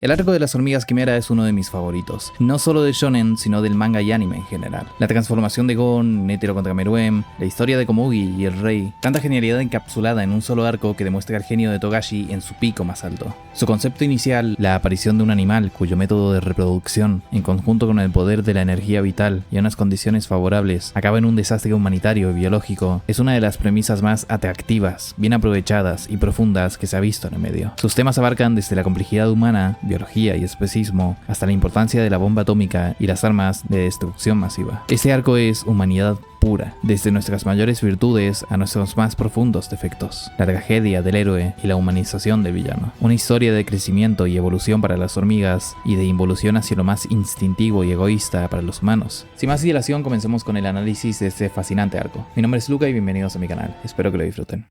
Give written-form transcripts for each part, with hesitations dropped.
El arco de las hormigas quimera es uno de mis favoritos, no solo de shonen, sino del manga y anime en general. La transformación de Gon, Netero contra Meruem, la historia de Komugi y el rey, tanta genialidad encapsulada en un solo arco que demuestra el genio de Togashi en su pico más alto. Su concepto inicial, la aparición de un animal cuyo método de reproducción, en conjunto con el poder de la energía vital y unas condiciones favorables, acaba en un desastre humanitario y biológico, es una de las premisas más atractivas, bien aprovechadas y profundas que se ha visto en el medio. Sus temas abarcan desde la complejidad humana, biología y especismo, hasta la importancia de la bomba atómica y las armas de destrucción masiva. Este arco es humanidad pura, desde nuestras mayores virtudes a nuestros más profundos defectos, la tragedia del héroe y la humanización del villano, una historia de crecimiento y evolución para las hormigas y de involución hacia lo más instintivo y egoísta para los humanos. Sin más dilación, comencemos con el análisis de este fascinante arco. Mi nombre es Luca y bienvenidos a mi canal, espero que lo disfruten.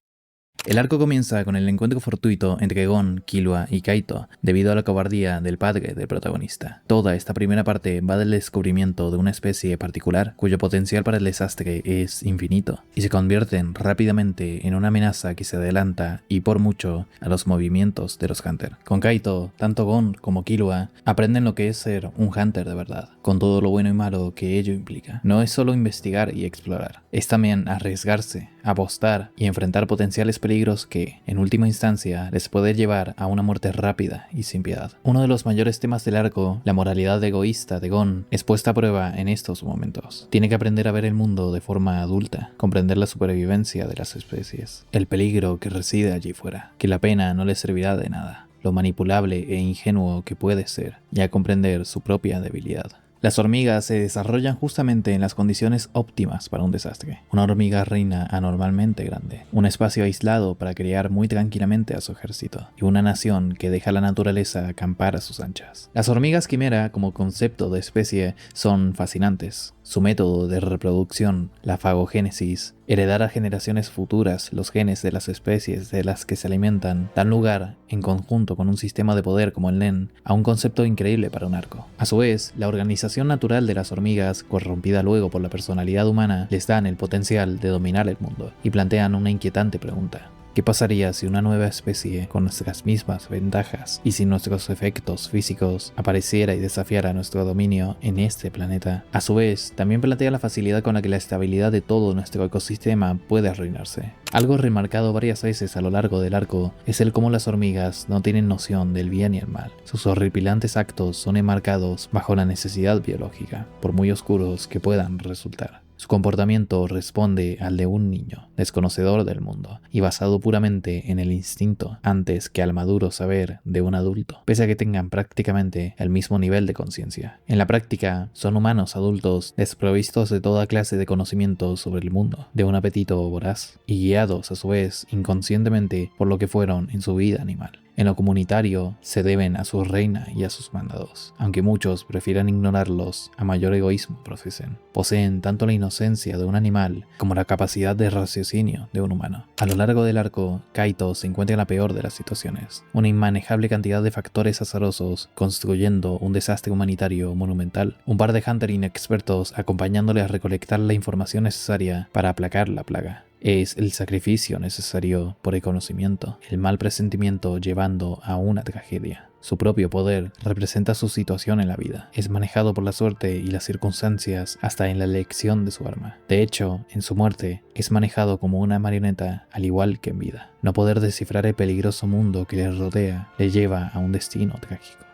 El arco comienza con el encuentro fortuito entre Gon, Killua y Kaito, debido a la cobardía del padre del protagonista. Toda esta primera parte va del descubrimiento de una especie particular cuyo potencial para el desastre es infinito, y se convierten rápidamente en una amenaza que se adelanta, y por mucho, a los movimientos de los Hunter. Con Kaito, tanto Gon como Killua aprenden lo que es ser un Hunter de verdad, con todo lo bueno y malo que ello implica. No es solo investigar y explorar, es también arriesgarse, apostar y enfrentar potenciales peligros que, en última instancia, les puede llevar a una muerte rápida y sin piedad. Uno de los mayores temas del arco, la moralidad egoísta de Gon, es puesta a prueba en estos momentos. Tiene que aprender a ver el mundo de forma adulta, comprender la supervivencia de las especies, el peligro que reside allí fuera, que la pena no le servirá de nada, lo manipulable e ingenuo que puede ser, y a comprender su propia debilidad. Las hormigas se desarrollan justamente en las condiciones óptimas para un desastre. Una hormiga reina anormalmente grande, un espacio aislado para criar muy tranquilamente a su ejército, y una nación que deja a la naturaleza acampar a sus anchas. Las hormigas quimera como concepto de especie son fascinantes. Su método de reproducción, la fagogénesis, heredar a generaciones futuras los genes de las especies de las que se alimentan, dan lugar, en conjunto con un sistema de poder como el Nen, a un concepto increíble para un arco. A su vez, la organización natural de las hormigas, corrompida luego por la personalidad humana, les dan el potencial de dominar el mundo, y plantean una inquietante pregunta. ¿Qué pasaría si una nueva especie, con nuestras mismas ventajas y sin nuestros efectos físicos, apareciera y desafiara nuestro dominio en este planeta? A su vez, también plantea la facilidad con la que la estabilidad de todo nuestro ecosistema puede arruinarse. Algo remarcado varias veces a lo largo del arco es el cómo las hormigas no tienen noción del bien y el mal. Sus horripilantes actos son enmarcados bajo la necesidad biológica, por muy oscuros que puedan resultar. Su comportamiento responde al de un niño, desconocedor del mundo, y basado puramente en el instinto, antes que al maduro saber de un adulto, pese a que tengan prácticamente el mismo nivel de conciencia. En la práctica, son humanos adultos desprovistos de toda clase de conocimiento sobre el mundo, de un apetito voraz, y guiados a su vez inconscientemente por lo que fueron en su vida animal. En lo comunitario, se deben a su reina y a sus mandados, aunque muchos prefieran ignorarlos a mayor egoísmo profesen. Poseen tanto la inocencia de un animal como la capacidad de raciocinio de un humano. A lo largo del arco, Kaito se encuentra en la peor de las situaciones, una inmanejable cantidad de factores azarosos construyendo un desastre humanitario monumental, un par de Hunter inexpertos acompañándole a recolectar la información necesaria para aplacar la plaga. Es el sacrificio necesario por el conocimiento, el mal presentimiento llevando a una tragedia. Su propio poder representa su situación en la vida. Es manejado por la suerte y las circunstancias hasta en la elección de su arma. De hecho, en su muerte, es manejado como una marioneta al igual que en vida. No poder descifrar el peligroso mundo que le rodea le lleva a un destino trágico.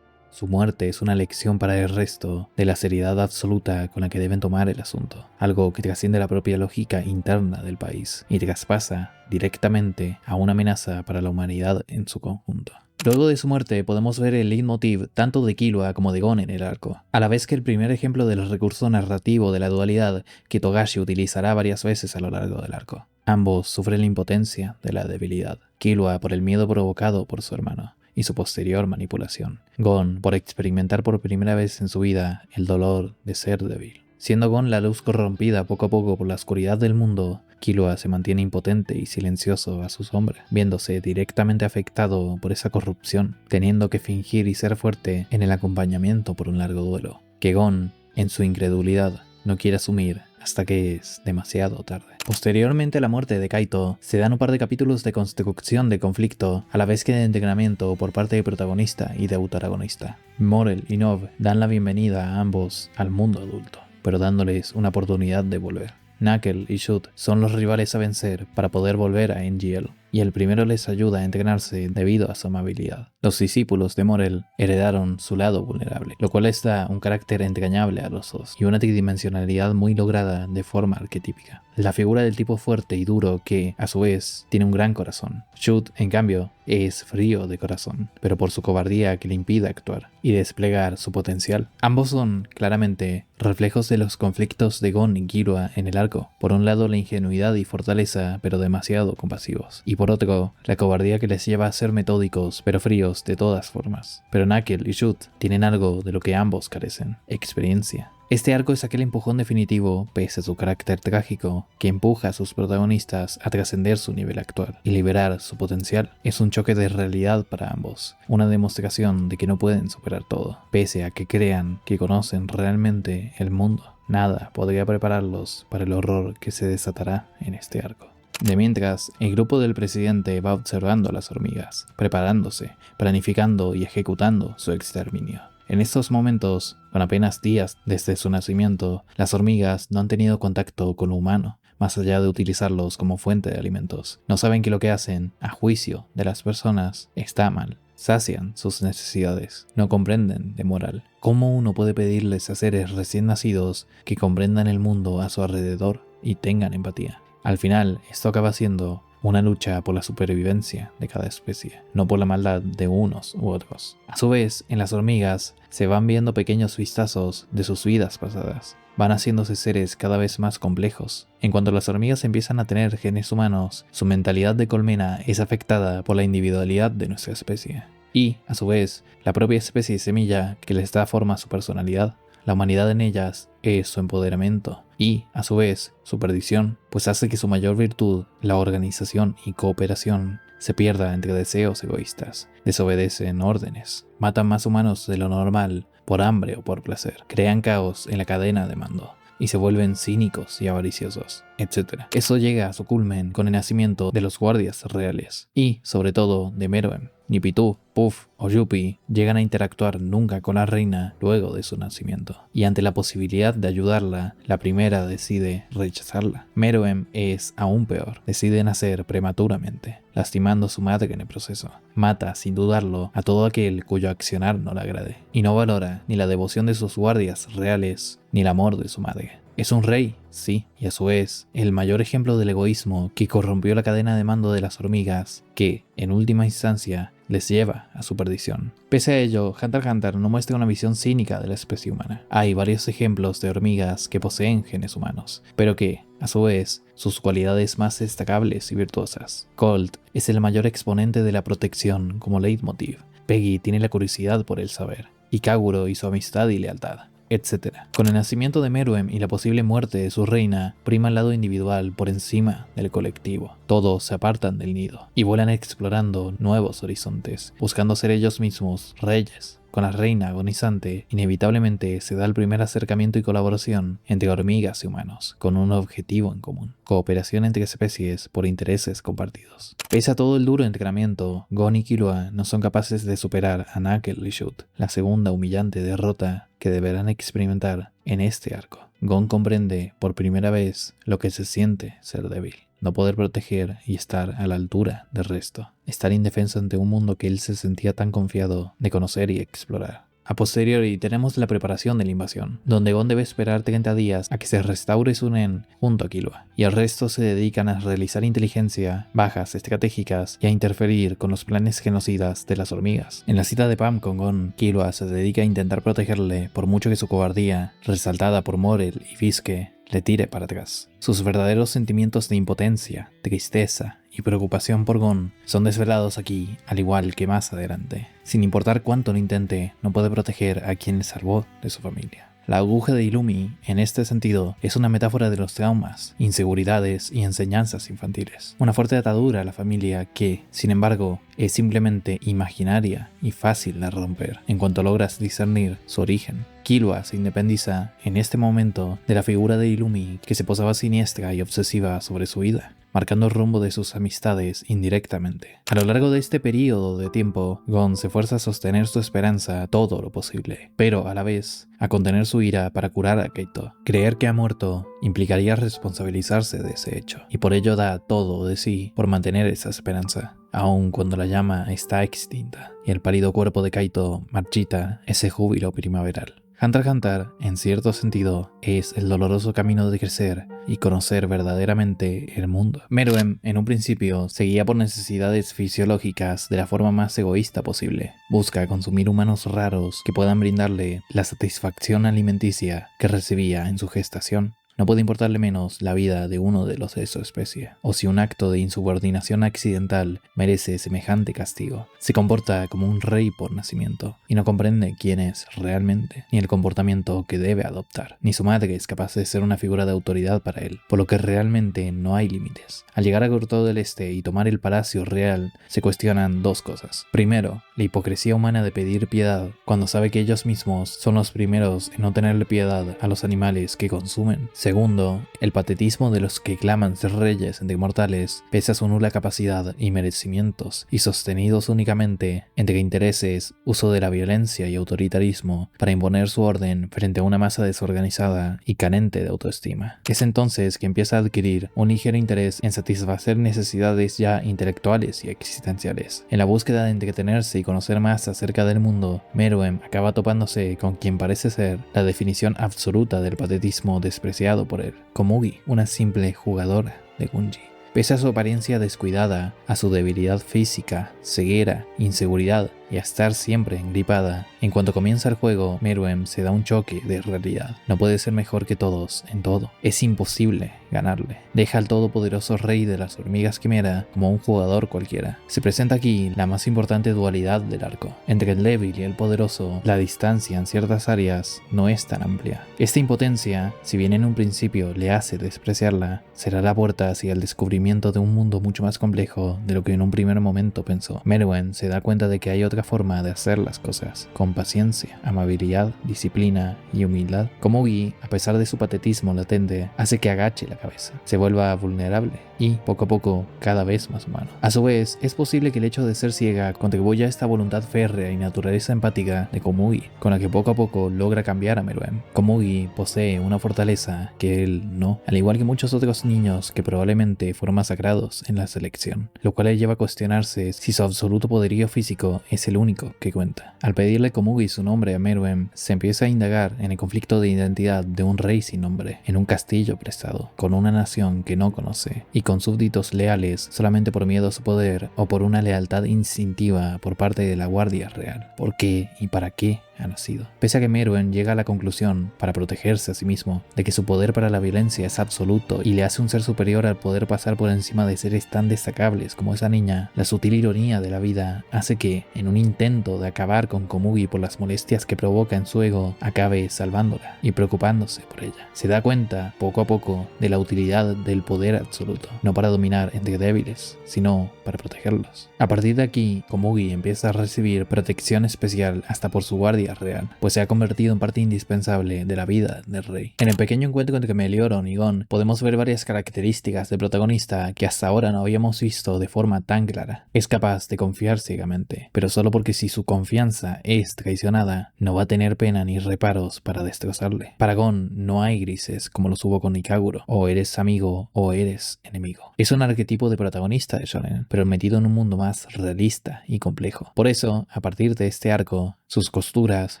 Su muerte es una lección para el resto de la seriedad absoluta con la que deben tomar el asunto, algo que trasciende la propia lógica interna del país y traspasa directamente a una amenaza para la humanidad en su conjunto. Luego de su muerte podemos ver el leitmotiv tanto de Killua como de Gon en el arco, a la vez que el primer ejemplo del recurso narrativo de la dualidad que Togashi utilizará varias veces a lo largo del arco. Ambos sufren la impotencia de la debilidad, Killua por el miedo provocado por su hermano y su posterior manipulación. Gon por experimentar por primera vez en su vida el dolor de ser débil. Siendo Gon la luz corrompida poco a poco por la oscuridad del mundo, Killua se mantiene impotente y silencioso a su sombra, viéndose directamente afectado por esa corrupción, teniendo que fingir y ser fuerte en el acompañamiento por un largo duelo. Que Gon, en su incredulidad, no quiere asumir hasta que es demasiado tarde. Posteriormente a la muerte de Kaito, se dan un par de capítulos de construcción de conflicto, a la vez que de entrenamiento por parte del protagonista y de antagonista. Morel y Nov dan la bienvenida a ambos al mundo adulto, pero dándoles una oportunidad de volver. Knuckle y Shoot son los rivales a vencer para poder volver a NGL, y el primero les ayuda a entrenarse debido a su amabilidad. Los discípulos de Morel heredaron su lado vulnerable, lo cual les da un carácter entrañable a los dos y una tridimensionalidad muy lograda de forma arquetípica. La figura del tipo fuerte y duro que, a su vez, tiene un gran corazón. Shoot, en cambio, es frío de corazón, pero por su cobardía que le impide actuar y desplegar su potencial. Ambos son, claramente, reflejos de los conflictos de Gon y Killua en el arco. Por un lado la ingenuidad y fortaleza, pero demasiado compasivos, y por otro, la cobardía que les lleva a ser metódicos, pero fríos de todas formas. Pero Knuckle y Shoot tienen algo de lo que ambos carecen: experiencia. Este arco es aquel empujón definitivo, pese a su carácter trágico, que empuja a sus protagonistas a trascender su nivel actual y liberar su potencial. Es un choque de realidad para ambos, una demostración de que no pueden superar todo, pese a que crean que conocen realmente el mundo. Nada podría prepararlos para el horror que se desatará en este arco. De mientras, el grupo del presidente va observando a las hormigas, preparándose, planificando y ejecutando su exterminio. En estos momentos, con apenas días desde su nacimiento, las hormigas no han tenido contacto con lo humano, más allá de utilizarlos como fuente de alimentos. No saben que lo que hacen, a juicio de las personas, está mal. Sacian sus necesidades, no comprenden de moral. ¿Cómo uno puede pedirles a seres recién nacidos que comprendan el mundo a su alrededor y tengan empatía? Al final, esto acaba siendo una lucha por la supervivencia de cada especie, no por la maldad de unos u otros. A su vez, en las hormigas se van viendo pequeños vistazos de sus vidas pasadas. Van haciéndose seres cada vez más complejos. En cuanto las hormigas empiezan a tener genes humanos, su mentalidad de colmena es afectada por la individualidad de nuestra especie. Y, a su vez, la propia especie semilla que les da forma a su personalidad. La humanidad en ellas es su empoderamiento y, a su vez, su perdición, pues hace que su mayor virtud, la organización y cooperación, se pierda entre deseos egoístas, desobedecen órdenes, matan más humanos de lo normal por hambre o por placer, crean caos en la cadena de mando y se vuelven cínicos y avariciosos, etc. Eso llega a su culmen con el nacimiento de los guardias reales y, sobre todo, de Meruem. Ni Pitu, Puff o Yuppie llegan a interactuar nunca con la reina luego de su nacimiento, y ante la posibilidad de ayudarla, la primera decide rechazarla. Meruem es aún peor, decide nacer prematuramente, lastimando a su madre en el proceso. Mata, sin dudarlo, a todo aquel cuyo accionar no le agrade, y no valora ni la devoción de sus guardias reales, ni el amor de su madre. Es un rey, sí, y a su vez, el mayor ejemplo del egoísmo que corrompió la cadena de mando de las hormigas, que, en última instancia, les lleva a su perdición. Pese a ello, Hunter x Hunter no muestra una visión cínica de la especie humana. Hay varios ejemplos de hormigas que poseen genes humanos, pero que, a su vez, sus cualidades más destacables y virtuosas. Colt es el mayor exponente de la protección como leitmotiv. Peggy tiene la curiosidad por el saber, y Kaguro y su amistad y lealtad, etc. Con el nacimiento de Meruem y la posible muerte de su reina, prima el lado individual por encima del colectivo. Todos se apartan del nido y vuelan explorando nuevos horizontes, buscando ser ellos mismos reyes. Con la reina agonizante, inevitablemente se da el primer acercamiento y colaboración entre hormigas y humanos, con un objetivo en común: cooperación entre especies por intereses compartidos. Pese a todo el duro entrenamiento, Gon y Killua no son capaces de superar a Knuckle y Shoot, la segunda humillante derrota que deberán experimentar en este arco. Gon comprende por primera vez lo que se siente ser débil. No poder proteger y estar a la altura del resto. Estar indefenso ante un mundo que él se sentía tan confiado de conocer y explorar. A posteriori tenemos la preparación de la invasión, donde Gon debe esperar 30 días a que se restaure su Nen junto a Killua, y el resto se dedican a realizar inteligencia, bajas estratégicas y a interferir con los planes genocidas de las hormigas. En la cita de Pam con Gon, Killua se dedica a intentar protegerle por mucho que su cobardía, resaltada por Morel y Fiske, le tire para atrás. Sus verdaderos sentimientos de impotencia, tristeza y preocupación por Gon son desvelados aquí, al igual que más adelante. Sin importar cuánto lo intente, no puede proteger a quien le salvó de su familia. La aguja de Illumi, en este sentido, es una metáfora de los traumas, inseguridades y enseñanzas infantiles. Una fuerte atadura a la familia que, sin embargo, es simplemente imaginaria y fácil de romper en cuanto logras discernir su origen. Killua se independiza en este momento de la figura de Illumi que se posaba siniestra y obsesiva sobre su vida, marcando el rumbo de sus amistades indirectamente. A lo largo de este periodo de tiempo, Gon se fuerza a sostener su esperanza todo lo posible, pero a la vez a contener su ira para curar a Kaito. Creer que ha muerto implicaría responsabilizarse de ese hecho, y por ello da todo de sí por mantener esa esperanza, aun cuando la llama está extinta y el pálido cuerpo de Kaito marchita ese júbilo primaveral. Hunter x Hunter, en cierto sentido, es el doloroso camino de crecer y conocer verdaderamente el mundo. Meruem, en un principio, se guía por necesidades fisiológicas de la forma más egoísta posible. Busca consumir humanos raros que puedan brindarle la satisfacción alimenticia que recibía en su gestación. No puede importarle menos la vida de uno de los de su especie, o si un acto de insubordinación accidental merece semejante castigo. Se comporta como un rey por nacimiento, y no comprende quién es realmente, ni el comportamiento que debe adoptar. Ni su madre es capaz de ser una figura de autoridad para él, por lo que realmente no hay límites. Al llegar a Gortó del Este y tomar el palacio real, se cuestionan dos cosas. Primero, la hipocresía humana de pedir piedad, cuando sabe que ellos mismos son los primeros en no tenerle piedad a los animales que consumen. Segundo, el patetismo de los que claman ser reyes entre mortales, pese a su nula capacidad y merecimientos, y sostenidos únicamente entre intereses, uso de la violencia y autoritarismo para imponer su orden frente a una masa desorganizada y carente de autoestima. Es entonces que empieza a adquirir un ligero interés en satisfacer necesidades ya intelectuales y existenciales. En la búsqueda de entretenerse y conocer más acerca del mundo, Meruem acaba topándose con quien parece ser la definición absoluta del patetismo despreciado por él, Komugi, una simple jugadora de Gunji. Pese a su apariencia descuidada, a su debilidad física, ceguera, inseguridad y a estar siempre engripada, en cuanto comienza el juego, Meruem se da un choque de realidad. No puede ser mejor que todos en todo. Es imposible ganarle. Deja al todopoderoso rey de las hormigas quimera como un jugador cualquiera. Se presenta aquí la más importante dualidad del arco. Entre el débil y el poderoso, la distancia en ciertas áreas no es tan amplia. Esta impotencia, si bien en un principio le hace despreciarla, será la puerta hacia el descubrimiento de un mundo mucho más complejo de lo que en un primer momento pensó. Meruem se da cuenta de que hay otra forma de hacer las cosas, con paciencia, amabilidad, disciplina y humildad. Komugi, a pesar de su patetismo latente, hace que agache la cabeza, se vuelva vulnerable y, poco a poco, cada vez más humano. A su vez, es posible que el hecho de ser ciega contribuya a esta voluntad férrea y naturaleza empática de Komugi, con la que poco a poco logra cambiar a Meruem. Komugi posee una fortaleza que él no, al igual que muchos otros niños que probablemente fueron masacrados en la selección, lo cual le lleva a cuestionarse si su absoluto poderío físico es el único que cuenta. Al pedirle Komugi su nombre a Meruem, se empieza a indagar en el conflicto de identidad de un rey sin nombre, en un castillo prestado, con una nación que no conoce, y con súbditos leales solamente por miedo a su poder o por una lealtad instintiva por parte de la Guardia Real. ¿Por qué y para qué ha nacido? Pese a que Meruem llega a la conclusión, para protegerse a sí mismo, de que su poder para la violencia es absoluto y le hace un ser superior al poder pasar por encima de seres tan destacables como esa niña, la sutil ironía de la vida hace que, en un intento de acabar con Komugi por las molestias que provoca en su ego, acabe salvándola y preocupándose por ella. Se da cuenta, poco a poco, de la utilidad del poder absoluto, no para dominar entre débiles, sino para protegerlos. A partir de aquí, Komugi empieza a recibir protección especial hasta por su guardia real, pues se ha convertido en parte indispensable de la vida del rey. En el pequeño encuentro entre Melioron y Gon podemos ver varias características del protagonista que hasta ahora no habíamos visto de forma tan clara. Es capaz de confiar ciegamente, pero solo porque si su confianza es traicionada, no va a tener pena ni reparos para destrozarle. Para Gon no hay grises como los hubo con Ikaguro, o eres amigo o eres enemigo. Es un arquetipo de protagonista de shonen, pero metido en un mundo más realista y complejo. Por eso, a partir de este arco, sus costuras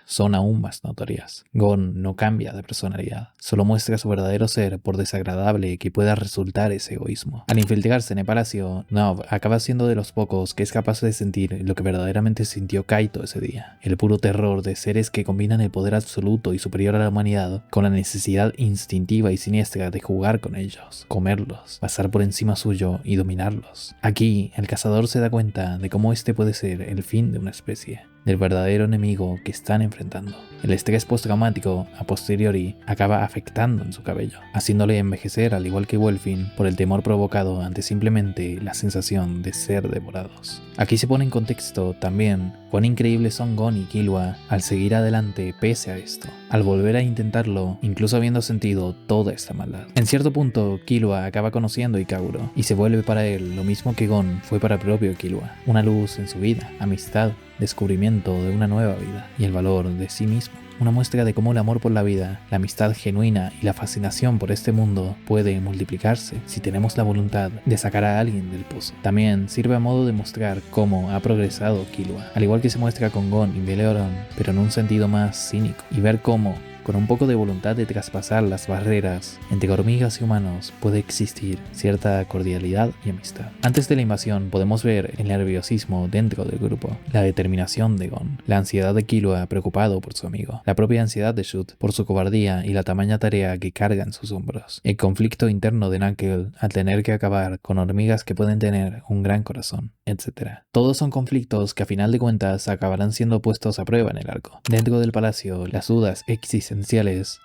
son aún más notorias. Gon no cambia de personalidad, solo muestra su verdadero ser por desagradable que pueda resultar ese egoísmo. Al infiltrarse en el palacio, Nob acaba siendo de los pocos que es capaz de sentir lo que verdaderamente sintió Kaito ese día, el puro terror de seres que combinan el poder absoluto y superior a la humanidad con la necesidad instintiva y siniestra de jugar con ellos, comerlos, pasar por encima suyo y dominarlos. Aquí, el cazador se da cuenta de cómo este puede ser el fin de una especie. del verdadero enemigo que están enfrentando. El estrés postraumático a posteriori acaba afectando en su cabello, haciéndole envejecer al igual que Welfin por el temor provocado ante simplemente la sensación de ser devorados. Aquí se pone en contexto también cuán increíbles son Gon y Killua al seguir adelante pese a esto, al volver a intentarlo incluso habiendo sentido toda esta maldad. En cierto punto, Killua acaba conociendo a Ikaguro y se vuelve para él lo mismo que Gon fue para el propio Killua, una luz en su vida, amistad, descubrimiento de una nueva vida y el valor de sí mismo. Una muestra de cómo el amor por la vida, la amistad genuina y la fascinación por este mundo puede multiplicarse si tenemos la voluntad de sacar a alguien del pozo. También sirve a modo de mostrar cómo ha progresado Killua, al igual que se muestra con Gon y Meleoron, pero en un sentido más cínico, y ver cómo con un poco de voluntad de traspasar las barreras entre hormigas y humanos puede existir cierta cordialidad y amistad. Antes de la invasión podemos ver el nerviosismo dentro del grupo, la determinación de Gon, la ansiedad de Killua preocupado por su amigo, la propia ansiedad de Shoot por su cobardía y la tamaña tarea que carga en sus hombros, el conflicto interno de Knuckle al tener que acabar con hormigas que pueden tener un gran corazón, etc. Todos son conflictos que a final de cuentas acabarán siendo puestos a prueba en el arco. Dentro del palacio, las dudas existenciales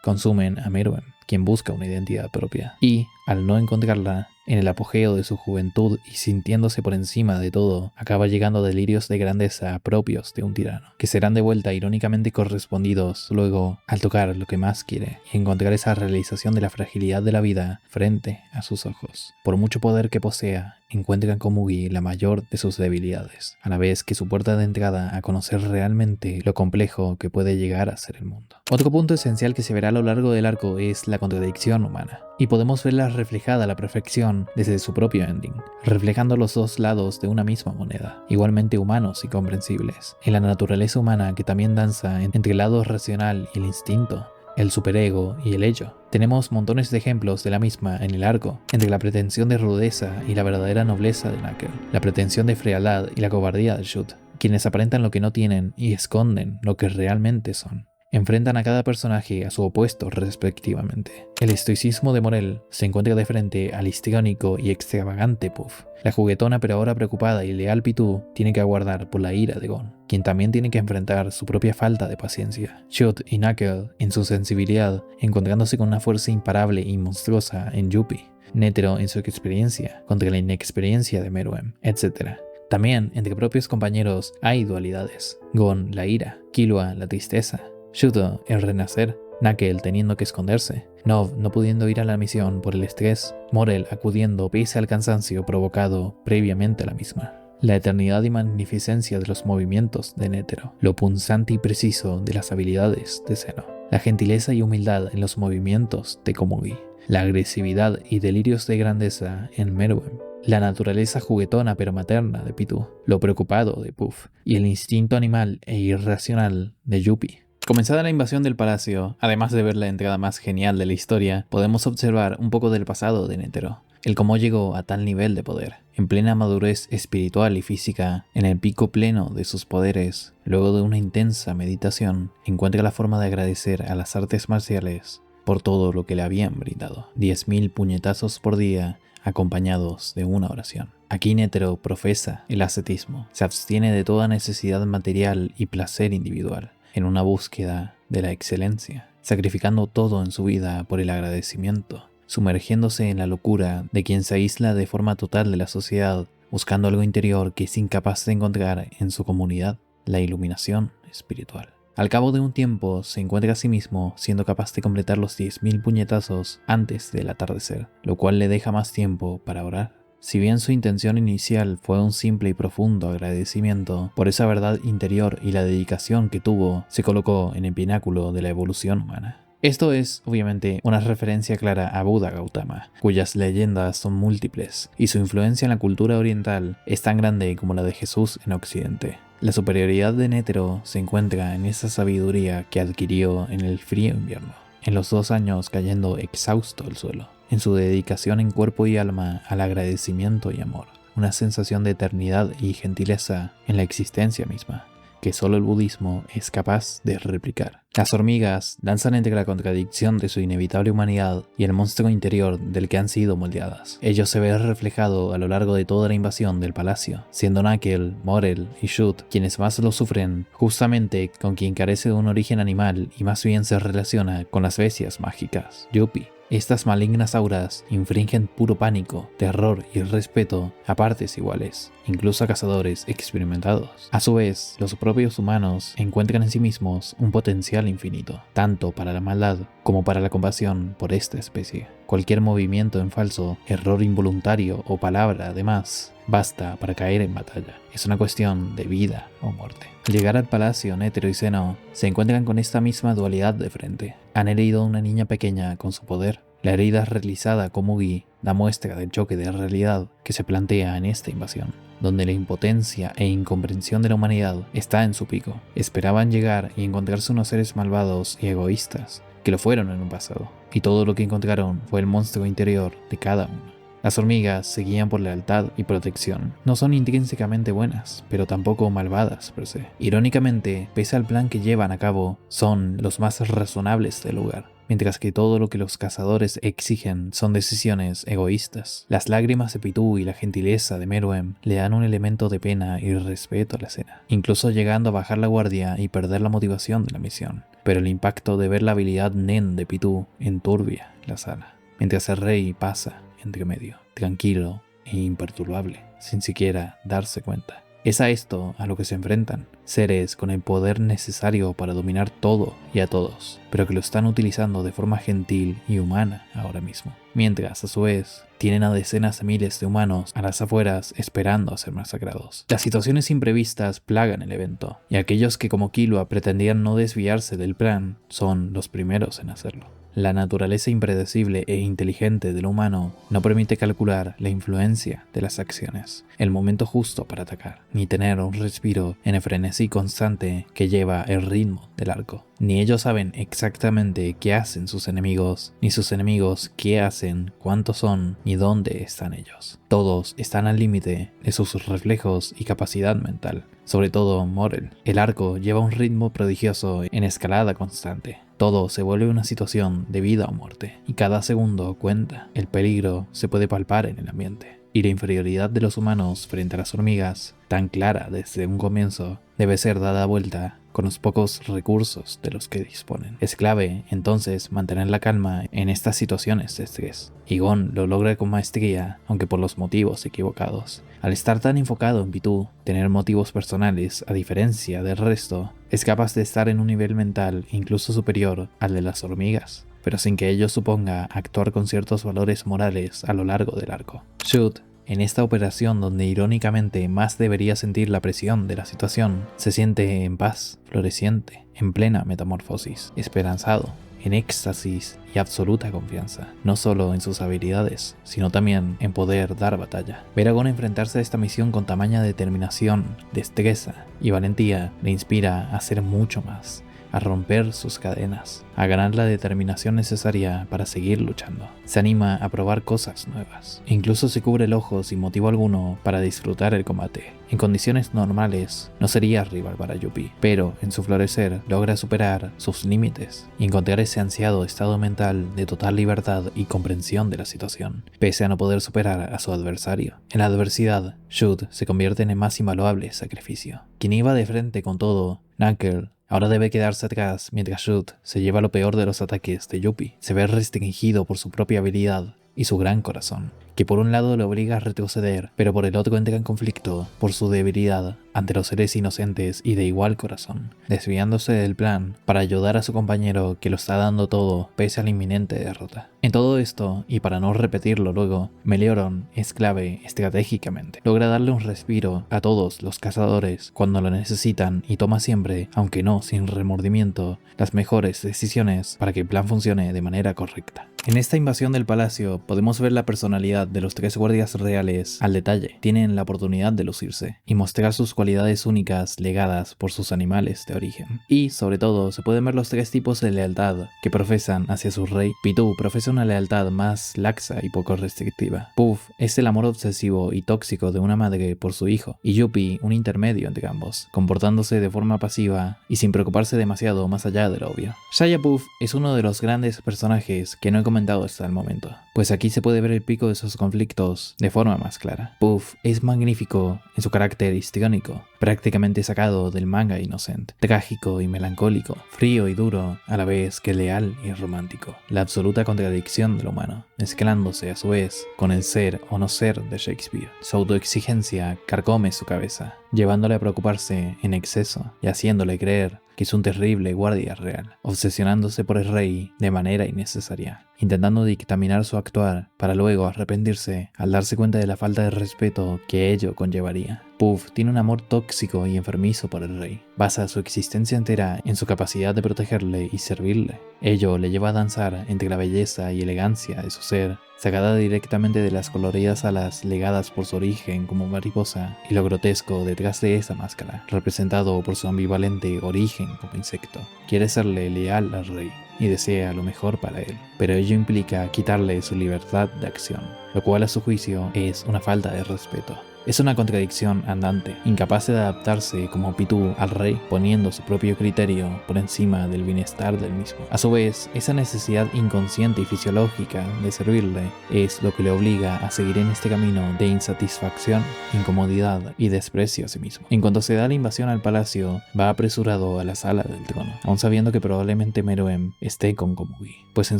consumen a Meruem, quien busca una identidad propia, y, al no encontrarla, en el apogeo de su juventud y sintiéndose por encima de todo, acaba llegando a delirios de grandeza propios de un tirano, que serán de vuelta irónicamente correspondidos luego al tocar lo que más quiere y encontrar esa realización de la fragilidad de la vida frente a sus ojos. Por mucho poder que posea, encuentra en Komugi la mayor de sus debilidades, a la vez que su puerta de entrada a conocer realmente lo complejo que puede llegar a ser el mundo. Otro punto esencial que se verá a lo largo del arco es la contradicción humana, y podemos verla reflejada a la perfección desde su propio ending, reflejando los dos lados de una misma moneda, igualmente humanos y comprensibles, en la naturaleza humana que también danza entre el lado racional y el instinto, el superego y el ello. Tenemos montones de ejemplos de la misma en el arco, entre la pretensión de rudeza y la verdadera nobleza de Knuckle, la pretensión de frialdad y la cobardía de Shoot, quienes aparentan lo que no tienen y esconden lo que realmente son. Enfrentan a cada personaje a su opuesto respectivamente. El estoicismo de Morel se encuentra de frente al histriónico y extravagante Puff. La juguetona pero ahora preocupada y leal Pitou tiene que aguardar por la ira de Gon, quien también tiene que enfrentar su propia falta de paciencia. Shoot y Knuckle, en su sensibilidad, encontrándose con una fuerza imparable y monstruosa en Youpi. Netero en su experiencia contra la inexperiencia de Meruem, etc. También entre propios compañeros hay dualidades. Gon, la ira; Killua, la tristeza; Shuto, el renacer; Knuckle teniendo que esconderse; Nov no pudiendo ir a la misión por el estrés; Morel acudiendo pese al cansancio provocado previamente a la misma. La eternidad y magnificencia de los movimientos de Netero, lo punzante y preciso de las habilidades de Zeno, la gentileza y humildad en los movimientos de Komugi, la agresividad y delirios de grandeza en Meruem, la naturaleza juguetona pero materna de Pitou, lo preocupado de Puff y el instinto animal e irracional de Youpi. Comenzada la invasión del palacio, además de ver la entrada más genial de la historia, podemos observar un poco del pasado de Netero, el cómo llegó a tal nivel de poder, en plena madurez espiritual y física, en el pico pleno de sus poderes. Luego de una intensa meditación, encuentra la forma de agradecer a las artes marciales por todo lo que le habían brindado. 10.000 puñetazos por día, acompañados de una oración. Aquí Netero profesa el ascetismo, se abstiene de toda necesidad material y placer individual, en una búsqueda de la excelencia, sacrificando todo en su vida por el agradecimiento, sumergiéndose en la locura de quien se aísla de forma total de la sociedad, buscando algo interior que es incapaz de encontrar en su comunidad, la iluminación espiritual. Al cabo de un tiempo se encuentra a sí mismo siendo capaz de completar los 10.000 puñetazos antes del atardecer, lo cual le deja más tiempo para orar. Si bien su intención inicial fue un simple y profundo agradecimiento por esa verdad interior y la dedicación que tuvo, se colocó en el pináculo de la evolución humana. Esto es, obviamente, una referencia clara a Buda Gautama, cuyas leyendas son múltiples, y su influencia en la cultura oriental es tan grande como la de Jesús en Occidente. La superioridad de Netero se encuentra en esa sabiduría que adquirió en el frío invierno, en los 2 años cayendo exhausto al suelo, en su dedicación en cuerpo y alma al agradecimiento y amor, una sensación de eternidad y gentileza en la existencia misma, que solo el budismo es capaz de replicar. Las hormigas danzan entre la contradicción de su inevitable humanidad y el monstruo interior del que han sido moldeadas. Ello se ve reflejado a lo largo de toda la invasión del palacio, siendo Knuckle, Morel y Shoot quienes más lo sufren, justamente con quien carece de un origen animal y más bien se relaciona con las bestias mágicas, Yuppie. Estas malignas auras infringen puro pánico, terror y respeto a partes iguales, incluso a cazadores experimentados. A su vez, los propios humanos encuentran en sí mismos un potencial infinito, tanto para la maldad como para la compasión por esta especie. Cualquier movimiento en falso, error involuntario o palabra además, basta para caer en batalla. Es una cuestión de vida o muerte. Al llegar al palacio, Netero y Zeno se encuentran con esta misma dualidad de frente. Han herido a una niña pequeña con su poder. La herida realizada Komugi da muestra del choque de realidad que se plantea en esta invasión, donde la impotencia e incomprensión de la humanidad está en su pico. Esperaban llegar y encontrarse unos seres malvados y egoístas, que lo fueron en un pasado, y todo lo que encontraron fue el monstruo interior de cada uno. Las hormigas se guían por lealtad y protección. No son intrínsecamente buenas, pero tampoco malvadas per se. Irónicamente, pese al plan que llevan a cabo, son los más razonables del lugar, mientras que todo lo que los cazadores exigen son decisiones egoístas. Las lágrimas de Pitou y la gentileza de Meruem le dan un elemento de pena y respeto a la escena, incluso llegando a bajar la guardia y perder la motivación de la misión. Pero el impacto de ver la habilidad Nen de Pitou enturbia la sala, mientras el rey pasa entre medio, tranquilo e imperturbable, sin siquiera darse cuenta. Es a esto a lo que se enfrentan, seres con el poder necesario para dominar todo y a todos, pero que lo están utilizando de forma gentil y humana ahora mismo, mientras a su vez tienen a decenas de miles de humanos a las afueras esperando a ser masacrados. Las situaciones imprevistas plagan el evento, y aquellos que como Killua pretendían no desviarse del plan son los primeros en hacerlo. La naturaleza impredecible e inteligente del humano no permite calcular la influencia de las acciones, el momento justo para atacar, ni tener un respiro en el frenesí constante que lleva el ritmo del arco. Ni ellos saben exactamente qué hacen sus enemigos, ni sus enemigos qué hacen, cuántos son, ni dónde están ellos. Todos están al límite de sus reflejos y capacidad mental, sobre todo Morel. El arco lleva un ritmo prodigioso en escalada constante. Todo se vuelve una situación de vida o muerte, y cada segundo cuenta. El peligro se puede palpar en el ambiente, y la inferioridad de los humanos frente a las hormigas, tan clara desde un comienzo, debe ser dada vuelta con los pocos recursos de los que disponen. Es clave, entonces, mantener la calma en estas situaciones de estrés. Y Gon lo logra con maestría, aunque por los motivos equivocados. Al estar tan enfocado en Pitou, tener motivos personales, a diferencia del resto, es capaz de estar en un nivel mental incluso superior al de las hormigas, pero sin que ello suponga actuar con ciertos valores morales a lo largo del arco. Shoot, en esta operación donde irónicamente más debería sentir la presión de la situación, se siente en paz, floreciente, en plena metamorfosis, esperanzado, en éxtasis y absoluta confianza, no solo en sus habilidades, sino también en poder dar batalla. Ver a Gon enfrentarse a esta misión con tamaña determinación, destreza y valentía le inspira a hacer mucho más, a romper sus cadenas, a ganar la determinación necesaria para seguir luchando. Se anima a probar cosas nuevas, e incluso se cubre el ojo sin motivo alguno para disfrutar el combate. En condiciones normales no sería rival para Yuppie, pero en su florecer logra superar sus límites y encontrar ese ansiado estado mental de total libertad y comprensión de la situación, pese a no poder superar a su adversario. En la adversidad, Shoot se convierte en el más invaluable sacrificio. Quien iba de frente con todo, Knuckle, ahora debe quedarse atrás mientras Shoot se lleva lo peor de los ataques de Yuppie. Se ve restringido por su propia habilidad y su gran corazón, que por un lado lo obliga a retroceder, pero por el otro entra en conflicto por su debilidad ante los seres inocentes y de igual corazón, desviándose del plan para ayudar a su compañero que lo está dando todo pese a la inminente derrota. En todo esto, y para no repetirlo luego, Melioron es clave estratégicamente. Logra darle un respiro a todos los cazadores cuando lo necesitan y toma siempre, aunque no sin remordimiento, las mejores decisiones para que el plan funcione de manera correcta. En esta invasión del palacio podemos ver la personalidad de los 3 guardias reales al detalle. Tienen la oportunidad de lucirse y mostrar sus cualidades únicas legadas por sus animales de origen. Y sobre todo se pueden ver los 3 tipos de lealtad que profesan hacia su rey. Pitou profesa una lealtad más laxa y poco restrictiva. Puff es el amor obsesivo y tóxico de una madre por su hijo, y Yuppie un intermedio entre ambos, comportándose de forma pasiva y sin preocuparse demasiado más allá de lo obvio. Shia Puff es uno de los grandes personajes que no he comentado hasta el momento, pues aquí se puede ver el pico de sus conflictos de forma más clara. Puff es magnífico en su carácter histriónico, prácticamente sacado del manga Innocent, trágico y melancólico, frío y duro, a la vez que leal y romántico, la absoluta contradicción de lo humano, mezclándose a su vez con el ser o no ser de Shakespeare. Su autoexigencia carcome su cabeza, llevándole a preocuparse en exceso y haciéndole creer que es un terrible guardia real, obsesionándose por el rey de manera innecesaria, intentando dictaminar su actuar para luego arrepentirse al darse cuenta de la falta de respeto que ello conllevaría. Puff tiene un amor tóxico y enfermizo por el rey. Basa su existencia entera en su capacidad de protegerle y servirle. Ello le lleva a danzar entre la belleza y elegancia de su ser, sacada directamente de las coloridas alas legadas por su origen como mariposa, y lo grotesco detrás de esa máscara, representado por su ambivalente origen como insecto. Quiere serle leal al rey y desea lo mejor para él, pero ello implica quitarle su libertad de acción, lo cual a su juicio es una falta de respeto. Es una contradicción andante, incapaz de adaptarse como Pitou al rey, poniendo su propio criterio por encima del bienestar del mismo. A su vez, esa necesidad inconsciente y fisiológica de servirle es lo que le obliga a seguir en este camino de insatisfacción, incomodidad y desprecio a sí mismo. En cuanto se da la invasión al palacio, va apresurado a la sala del trono, aun sabiendo que probablemente Meruem esté con Komugi, pues en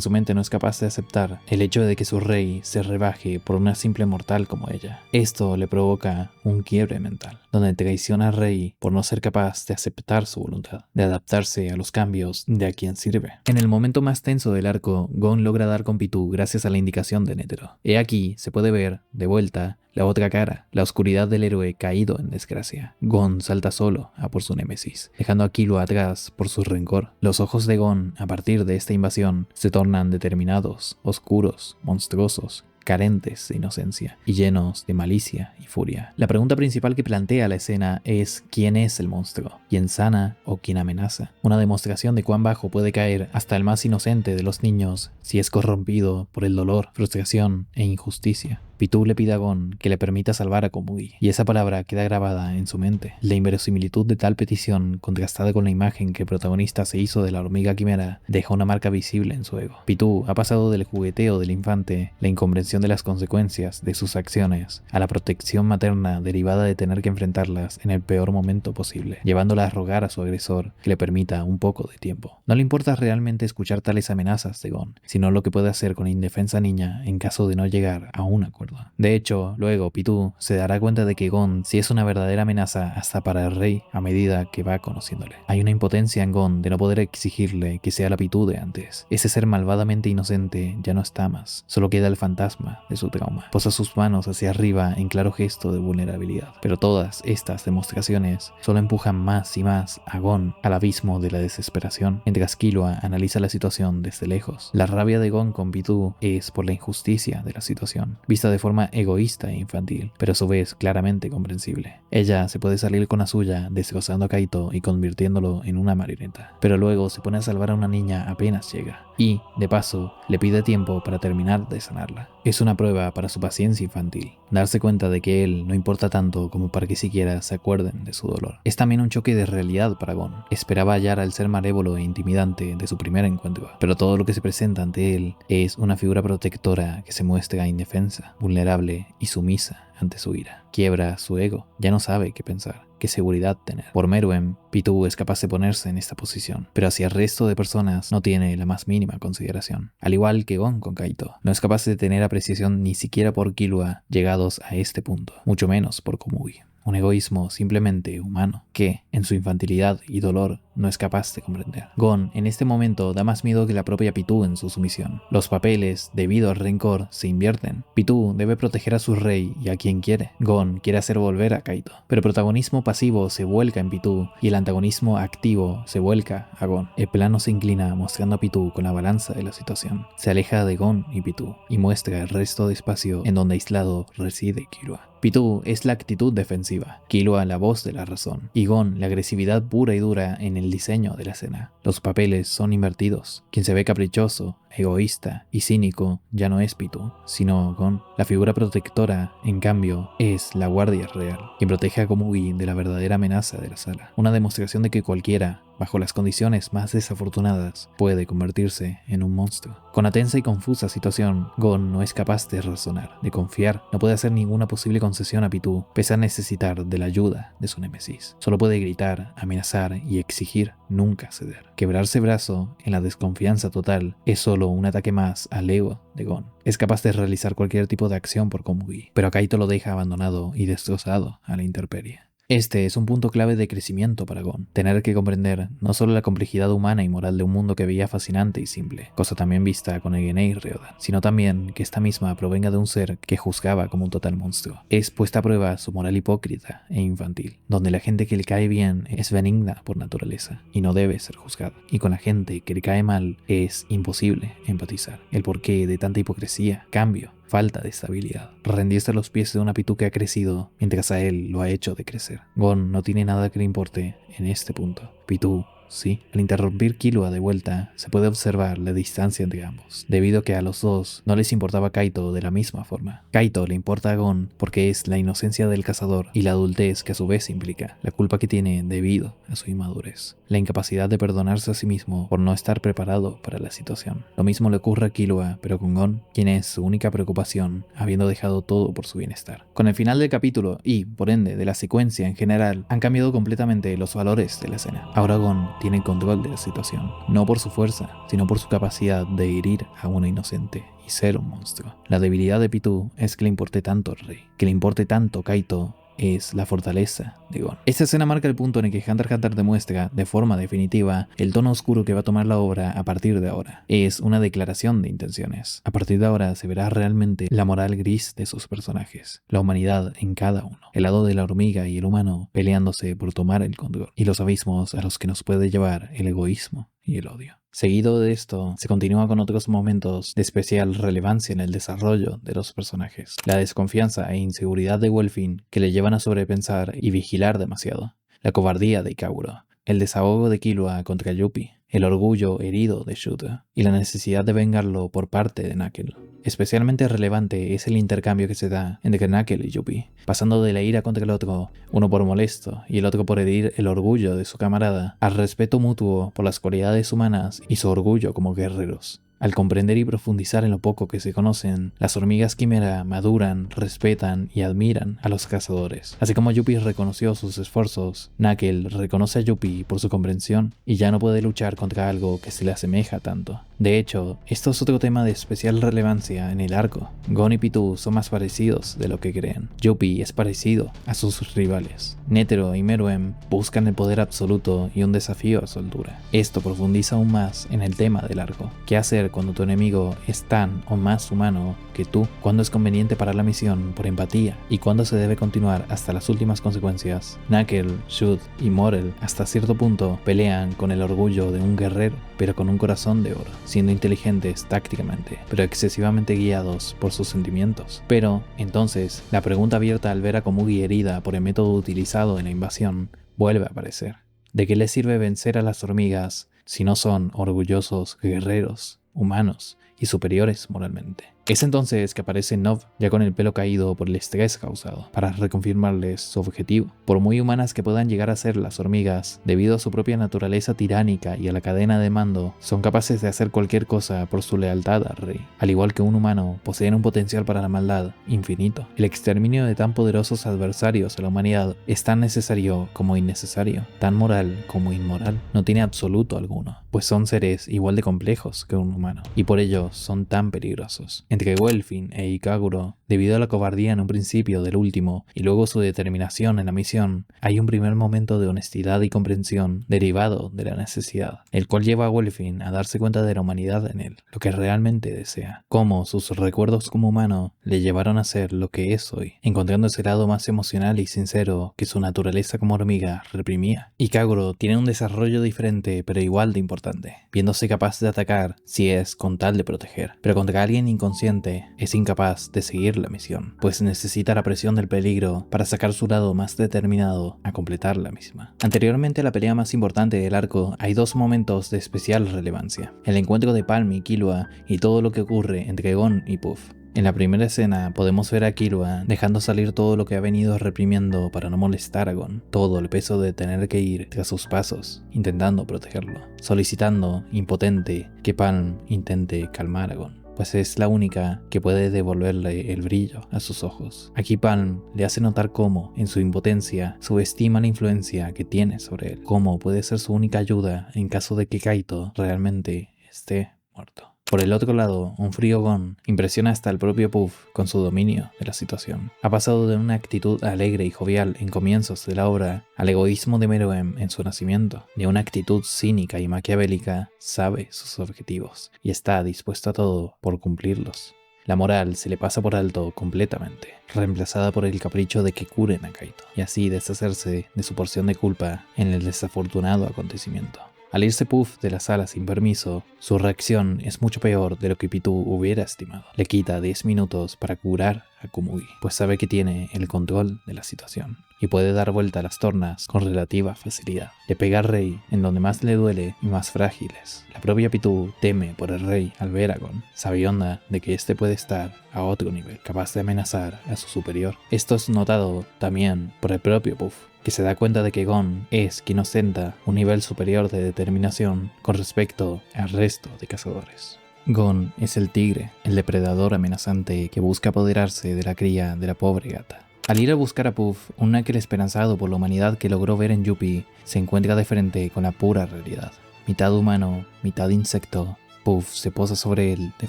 su mente no es capaz de aceptar el hecho de que su rey se rebaje por una simple mortal como ella. Esto le provoca un quiebre mental, donde traiciona al rey por no ser capaz de aceptar su voluntad, de adaptarse a los cambios de a quien sirve. En el momento más tenso del arco, Gon logra dar con Pitou gracias a la indicación de Netero. He aquí se puede ver, de vuelta, la otra cara, la oscuridad del héroe caído en desgracia. Gon salta solo a por su némesis, dejando a Killua atrás por su rencor. Los ojos de Gon, a partir de esta invasión, se tornan determinados, oscuros, monstruosos, carentes de inocencia y llenos de malicia y furia. La pregunta principal que plantea la escena es ¿quién es el monstruo? ¿Quién sana o quién amenaza? Una demostración de cuán bajo puede caer hasta el más inocente de los niños si es corrompido por el dolor, frustración e injusticia. Pitou le pide a Gon que le permita salvar a Komugi, y esa palabra queda grabada en su mente. La inverosimilitud de tal petición, contrastada con la imagen que el protagonista se hizo de la hormiga quimera, deja una marca visible en su ego. Pitou ha pasado del jugueteo del infante, la incomprensión de las consecuencias de sus acciones, a la protección materna derivada de tener que enfrentarlas en el peor momento posible, llevándola a rogar a su agresor que le permita un poco de tiempo. No le importa realmente escuchar tales amenazas de Gon, sino lo que puede hacer con la indefensa niña en caso de no llegar a un acuerdo. De hecho, luego Pitou se dará cuenta de que Gon sí es una verdadera amenaza hasta para el rey a medida que va conociéndole. Hay una impotencia en Gon de no poder exigirle que sea la Pitou de antes. Ese ser malvadamente inocente ya no está más, solo queda el fantasma de su trauma. Posa sus manos hacia arriba en claro gesto de vulnerabilidad. Pero todas estas demostraciones solo empujan más y más a Gon al abismo de la desesperación, mientras Killua analiza la situación desde lejos. La rabia de Gon con Pitou es por la injusticia de la situación, vista de forma egoísta e infantil, pero a su vez claramente comprensible. Ella se puede salir con la suya destrozando a Kaito y convirtiéndolo en una marioneta, pero luego se pone a salvar a una niña apenas llega, y, de paso, le pide tiempo para terminar de sanarla. Es una prueba para su paciencia infantil, darse cuenta de que él no importa tanto como para que siquiera se acuerden de su dolor. Es también un choque de realidad para Gon. Esperaba hallar al ser malévolo e intimidante de su primer encuentro, pero todo lo que se presenta ante él es una figura protectora que se muestra indefensa, vulnerable y sumisa ante su ira. Quiebra su ego, ya no sabe qué pensar, qué seguridad tener. Por Meruem, Pitou es capaz de ponerse en esta posición, pero hacia el resto de personas no tiene la más mínima consideración. Al igual que Gon con Kaito, no es capaz de tener apreciación ni siquiera por Killua llegados a este punto, mucho menos por Komugi. Un egoísmo simplemente humano, que, en su infantilidad y dolor, no es capaz de comprender. Gon en este momento da más miedo que la propia Pitou en su sumisión. Los papeles, debido al rencor, se invierten. Pitou debe proteger a su rey y a quien quiere. Gon quiere hacer volver a Kaito, pero el protagonismo pasivo se vuelca en Pitou y el antagonismo activo se vuelca a Gon. El plano se inclina mostrando a Pitou con la balanza de la situación. Se aleja de Gon y Pitou y muestra el resto de espacio en donde aislado reside Killua. Pitou es la actitud defensiva, Killua la voz de la razón, y Gon la agresividad pura y dura en el diseño de la escena. Los papeles son invertidos. Quien se ve caprichoso, egoísta y cínico ya no es Pitou, sino Gon. La figura protectora, en cambio, es la guardia real, quien protege a Komugi de la verdadera amenaza de la sala. Una demostración de que cualquiera, bajo las condiciones más desafortunadas, puede convertirse en un monstruo. Con la tensa y confusa situación, Gon no es capaz de razonar, de confiar, no puede hacer ninguna posible concesión a Pitou, pese a necesitar de la ayuda de su némesis. Solo puede gritar, amenazar y exigir, nunca ceder. Quebrarse brazo en la desconfianza total es solo un ataque más al ego de Gon. Es capaz de realizar cualquier tipo de acción por Komugi, pero a Kaito lo deja abandonado y destrozado a la intemperie. Este es un punto clave de crecimiento para Gon, tener que comprender no solo la complejidad humana y moral de un mundo que veía fascinante y simple, cosa también vista con Egene y Ryodan, sino también que esta misma provenga de un ser que juzgaba como un total monstruo. Es puesta a prueba su moral hipócrita e infantil, donde la gente que le cae bien es benigna por naturaleza y no debe ser juzgada, y con la gente que le cae mal es imposible empatizar. El porqué de tanta hipocresía, cambio, falta de estabilidad, rendirse a los pies de una Pitou que ha crecido mientras a él lo ha hecho decrecer. Gon no tiene nada que le importe en este punto. Pitou sí. Al interrumpir Killua de vuelta, se puede observar la distancia entre ambos, debido a que a los dos no les importaba Kaito de la misma forma. Kaito le importa a Gon porque es la inocencia del cazador y la adultez que a su vez implica, la culpa que tiene debido a su inmadurez, la incapacidad de perdonarse a sí mismo por no estar preparado para la situación. Lo mismo le ocurre a Killua, pero con Gon, quien es su única preocupación, habiendo dejado todo por su bienestar. Con el final del capítulo y, por ende, de la secuencia en general, han cambiado completamente los valores de la escena. Ahora Gon tiene control de la situación, no por su fuerza, sino por su capacidad de herir a una inocente y ser un monstruo. La debilidad de Pitou es que le importe tanto al rey, que le importe tanto Kaito es la fortaleza de Gon. Esta escena marca el punto en el que Hunter x Hunter demuestra, de forma definitiva, el tono oscuro que va a tomar la obra a partir de ahora. Es una declaración de intenciones. A partir de ahora se verá realmente la moral gris de sus personajes, la humanidad en cada uno, el lado de la hormiga y el humano peleándose por tomar el control, y los abismos a los que nos puede llevar el egoísmo y el odio. Seguido de esto, se continúa con otros momentos de especial relevancia en el desarrollo de los personajes. La desconfianza e inseguridad de Welfin, que le llevan a sobrepensar y vigilar demasiado. La cobardía de Ikaguro. El desahogo de Killua contra Youpi. El orgullo herido de Shuta. Y la necesidad de vengarlo por parte de Knuckle. Especialmente relevante es el intercambio que se da entre Knuckle y Youpi, pasando de la ira contra el otro, uno por molesto y el otro por herir el orgullo de su camarada, al respeto mutuo por las cualidades humanas y su orgullo como guerreros. Al comprender y profundizar en lo poco que se conocen, las hormigas quimera maduran, respetan y admiran a los cazadores. Así como Youpi reconoció sus esfuerzos, Knuckle reconoce a Youpi por su comprensión y ya no puede luchar contra algo que se le asemeja tanto. De hecho, esto es otro tema de especial relevancia en el arco. Gon y Pitou son más parecidos de lo que creen. Youpi es parecido a sus rivales. Netero y Meruem buscan el poder absoluto y un desafío a su altura. Esto profundiza aún más en el tema del arco. ¿Qué hacer cuando tu enemigo es tan o más humano que tú? ¿Cuándo es conveniente parar la misión por empatía? ¿Y cuándo se debe continuar hasta las últimas consecuencias? Knuckle, Shud y Morel hasta cierto punto pelean con el orgullo de un guerrero, pero con un corazón de oro, siendo inteligentes tácticamente, pero excesivamente guiados por sus sentimientos. Pero, entonces, la pregunta abierta al ver a Komugi herida por el método utilizado en la invasión vuelve a aparecer. ¿De qué les sirve vencer a las hormigas si no son orgullosos guerreros, humanos y superiores moralmente? Es entonces que aparece Nov, ya con el pelo caído por el estrés causado, para reconfirmarles su objetivo. Por muy humanas que puedan llegar a ser las hormigas, debido a su propia naturaleza tiránica y a la cadena de mando, son capaces de hacer cualquier cosa por su lealtad al rey. Al igual que un humano, poseen un potencial para la maldad infinito. El exterminio de tan poderosos adversarios a la humanidad es tan necesario como innecesario, tan moral como inmoral. No tiene absoluto alguno, pues son seres igual de complejos que un humano, y por ello son tan peligrosos. Entre Welfin e Ikaguro Debido a la cobardía en un principio del último y luego su determinación en la misión, hay un primer momento de honestidad y comprensión derivado de la necesidad, el cual lleva a Wolfin a darse cuenta de la humanidad en él, lo que realmente desea, cómo sus recuerdos como humano le llevaron a ser lo que es hoy, encontrando ese lado más emocional y sincero que su naturaleza como hormiga reprimía. Y Kaguro tiene un desarrollo diferente pero igual de importante, viéndose capaz de atacar si es con tal de proteger, pero contra alguien inconsciente es incapaz de seguir la misión, pues necesita la presión del peligro para sacar su lado más determinado a completar la misma. Anteriormente a la pelea más importante del arco, hay dos momentos de especial relevancia: el encuentro de Palm y Killua y todo lo que ocurre entre Gon y Puff. En la primera escena podemos ver a Killua dejando salir todo lo que ha venido reprimiendo para no molestar a Gon, todo el peso de tener que ir tras sus pasos, intentando protegerlo, solicitando, impotente, que Palm intente calmar a Gon, pues es la única que puede devolverle el brillo a sus ojos. Aquí Palm le hace notar cómo, en su impotencia, subestima la influencia que tiene sobre él, cómo puede ser su única ayuda en caso de que Kaito realmente esté muerto. Por el otro lado, un frío Gon impresiona hasta el propio Puff con su dominio de la situación. Ha pasado de una actitud alegre y jovial en comienzos de la obra al egoísmo de Meruem en su nacimiento. De una actitud cínica y maquiavélica, sabe sus objetivos y está dispuesto a todo por cumplirlos. La moral se le pasa por alto completamente, reemplazada por el capricho de que curen a Kaito, y así deshacerse de su porción de culpa en el desafortunado acontecimiento. Al irse Puff de la sala sin permiso, su reacción es mucho peor de lo que Pitou hubiera estimado. Le quita 10 minutos para curar a Komugi, pues sabe que tiene el control de la situación y puede dar vuelta a las tornas con relativa facilidad. Le pega al rey en donde más le duele y más frágiles. La propia Pitou teme por el rey al ver a Gon, sabionda de que este puede estar a otro nivel, capaz de amenazar a su superior. Esto es notado también por el propio Puff, que se da cuenta de que Gon es quien ostenta un nivel superior de determinación con respecto al resto de cazadores. Gon es el tigre, el depredador amenazante que busca apoderarse de la cría de la pobre gata. Al ir a buscar a Puff, un aquel esperanzado por la humanidad que logró ver en Yuppie se encuentra de frente con la pura realidad. Mitad humano, mitad insecto, Puff se posa sobre él de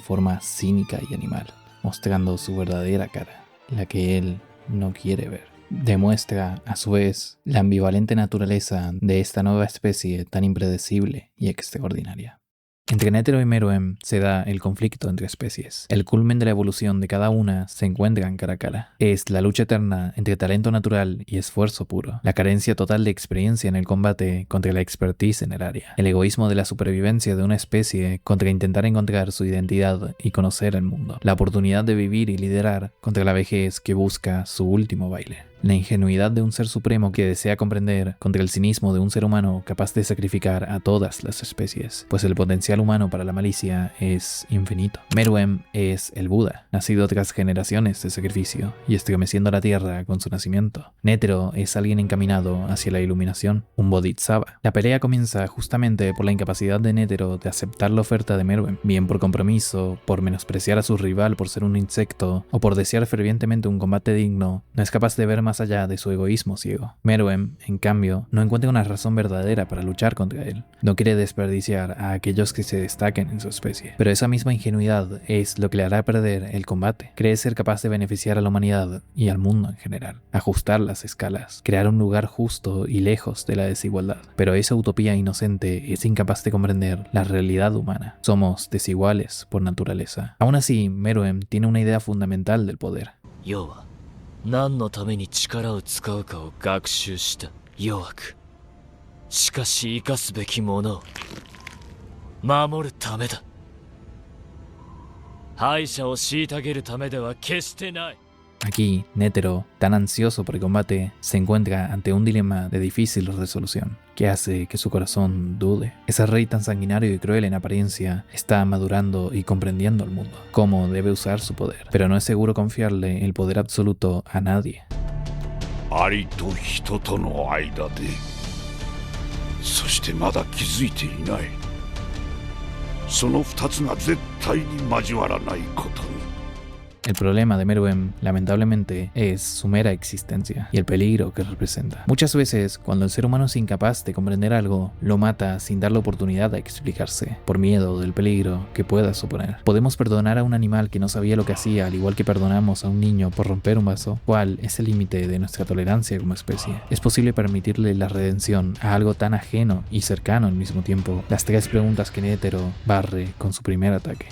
forma cínica y animal, mostrando su verdadera cara, la que él no quiere ver. Demuestra, a su vez, la ambivalente naturaleza de esta nueva especie tan impredecible y extraordinaria. Entre Netero y Meruem se da el conflicto entre especies. El culmen de la evolución de cada una se encuentran cara a cara. Es la lucha eterna entre talento natural y esfuerzo puro. La carencia total de experiencia en el combate contra la expertise en el área. El egoísmo de la supervivencia de una especie contra intentar encontrar su identidad y conocer el mundo. La oportunidad de vivir y liderar contra la vejez que busca su último baile. La ingenuidad de un ser supremo que desea comprender contra el cinismo de un ser humano capaz de sacrificar a todas las especies, pues el potencial humano para la malicia es infinito. Meruem es el Buda, nacido tras generaciones de sacrificio y estremeciendo la tierra con su nacimiento. Netero es alguien encaminado hacia la iluminación, un Bodhisattva. La pelea comienza justamente por la incapacidad de Netero de aceptar la oferta de Meruem, bien por compromiso, por menospreciar a su rival por ser un insecto o por desear fervientemente un combate digno. No es capaz de ver más allá de su egoísmo ciego. Meruem, en cambio, no encuentra una razón verdadera para luchar contra él. No quiere desperdiciar a aquellos que se destaquen en su especie. Pero esa misma ingenuidad es lo que le hará perder el combate. Cree ser capaz de beneficiar a la humanidad y al mundo en general. Ajustar las escalas. Crear un lugar justo y lejos de la desigualdad. Pero esa utopía inocente es incapaz de comprender la realidad humana. Somos desiguales por naturaleza. Aún así, Meruem tiene una idea fundamental del poder. 何のために力を使うかを学習した。弱く。しかし生かすべきものを守るためだ。敗者を虐げるためでは決してない。 Aquí, Netero, tan ansioso por el combate, se encuentra ante un dilema de difícil resolución, que hace que su corazón dude. Ese rey tan sanguinario y cruel en apariencia está madurando y comprendiendo al mundo, cómo debe usar su poder, pero no es seguro confiarle el poder absoluto a nadie. アリと人との間で、そしてまだ気づいていない。その二つが絶対に交わらないことに。El problema de Meruem, lamentablemente, es su mera existencia y el peligro que representa. Muchas veces, cuando el ser humano es incapaz de comprender algo, lo mata sin darle oportunidad a explicarse, por miedo del peligro que pueda suponer. Podemos perdonar a un animal que no sabía lo que hacía, al igual que perdonamos a un niño por romper un vaso. ¿Cuál es el límite de nuestra tolerancia como especie? ¿Es posible permitirle la redención a algo tan ajeno y cercano al mismo tiempo? Las tres preguntas que Netero barre con su primer ataque.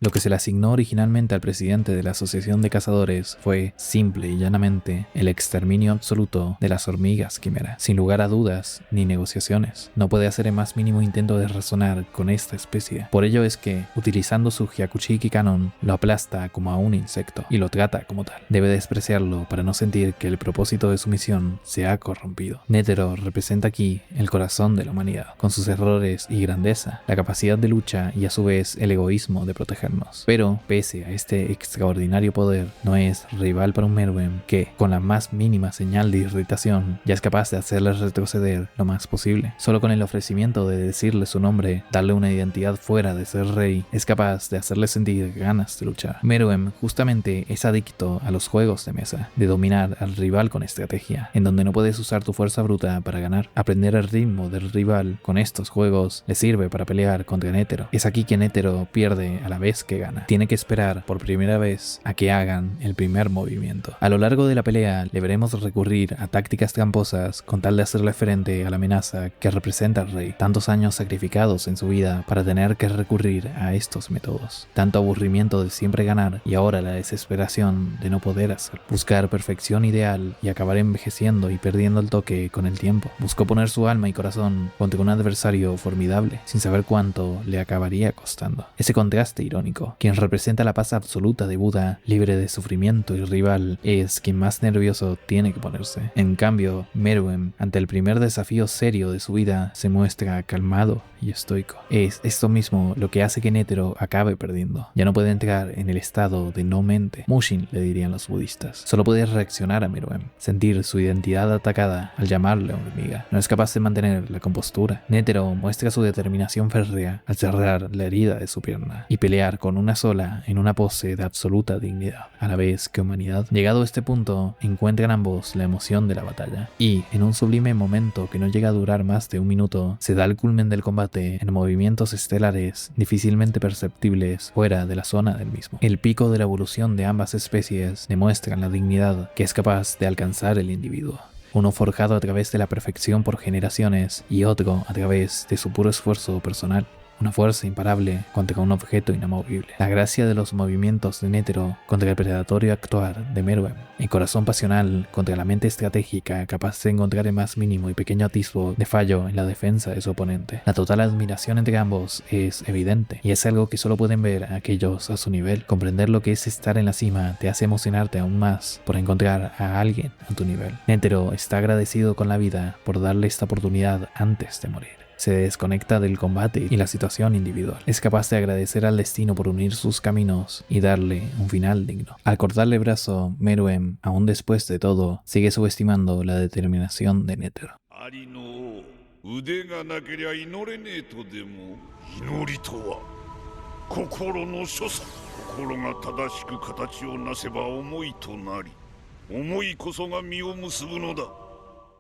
Lo que se le asignó originalmente al presidente de la Asociación de Cazadores fue, simple y llanamente, el exterminio absoluto de las hormigas quimera. Sin lugar a dudas ni negociaciones, no puede hacer el más mínimo intento de razonar con esta especie. Por ello es que, utilizando su Hyakushiki Canon, lo aplasta como a un insecto y lo trata como tal. Debe despreciarlo para no sentir que el propósito de su misión se ha corrompido. Netero representa aquí el corazón de la humanidad, con sus errores y grandeza, la capacidad de lucha y a su vez el egoísmo de protegernos. Pero, pese a este extraordinario poder, no es rival para un Meruem que, con la más mínima señal de irritación, ya es capaz de hacerle retroceder lo más posible. Solo con el ofrecimiento de decirle su nombre, darle una identidad fuera de ser rey, es capaz de hacerle sentir ganas de luchar. Meruem justamente es adicto a los juegos de mesa, de dominar al rival con estrategia, en donde no puedes usar tu fuerza bruta para ganar. Aprender el ritmo del rival con estos juegos le sirve para pelear contra Netero. Es aquí que Netero pierde a la vez que gana. Tiene que esperar por primera vez a que hagan el primer movimiento. A lo largo de la pelea le veremos recurrir a tácticas tramposas con tal de hacerle frente a la amenaza que representa al rey. Tantos años sacrificados en su vida para tener que recurrir a estos métodos. Tanto aburrimiento de siempre ganar y ahora la desesperación de no poder hacerlo. Buscar perfección ideal y acabar envejeciendo y perdiendo el toque con el tiempo. Buscó poner su alma y corazón contra un adversario formidable sin saber cuánto le acabaría costando. Ese contraste irónico. Quien representa la paz absoluta de Buda, libre de sufrimiento y rival, es quien más nervioso tiene que ponerse. En cambio, Meruem, ante el primer desafío serio de su vida, se muestra calmado y estoico. Es esto mismo lo que hace que Netero acabe perdiendo. Ya no puede entrar en el estado de no mente. Mushin, le dirían los budistas. Solo puede reaccionar a Meruem, sentir su identidad atacada al llamarle hormiga. No es capaz de mantener la compostura. Netero muestra su determinación férrea al cerrar la herida de su pierna y pelear con una sola en una pose de absoluta dignidad, a la vez que humanidad. Llegado a este punto, encuentran ambos la emoción de la batalla, y en un sublime momento que no llega a durar más de un minuto, se da el culmen del combate en movimientos estelares difícilmente perceptibles fuera de la zona del mismo. El pico de la evolución de ambas especies demuestran la dignidad que es capaz de alcanzar el individuo. Uno forjado a través de la perfección por generaciones y otro a través de su puro esfuerzo personal. Una fuerza imparable contra un objeto inamovible. La gracia de los movimientos de Netero contra el predatorio actuar de Meruem. El corazón pasional contra la mente estratégica capaz de encontrar el más mínimo y pequeño atisbo de fallo en la defensa de su oponente. La total admiración entre ambos es evidente y es algo que solo pueden ver aquellos a su nivel. Comprender lo que es estar en la cima te hace emocionarte aún más por encontrar a alguien a tu nivel. Netero está agradecido con la vida por darle esta oportunidad antes de morir. Se desconecta del combate y la situación individual. Es capaz de agradecer al destino por unir sus caminos y darle un final digno. Al cortarle el brazo, Meruem, aún después de todo, sigue subestimando la determinación de Netero.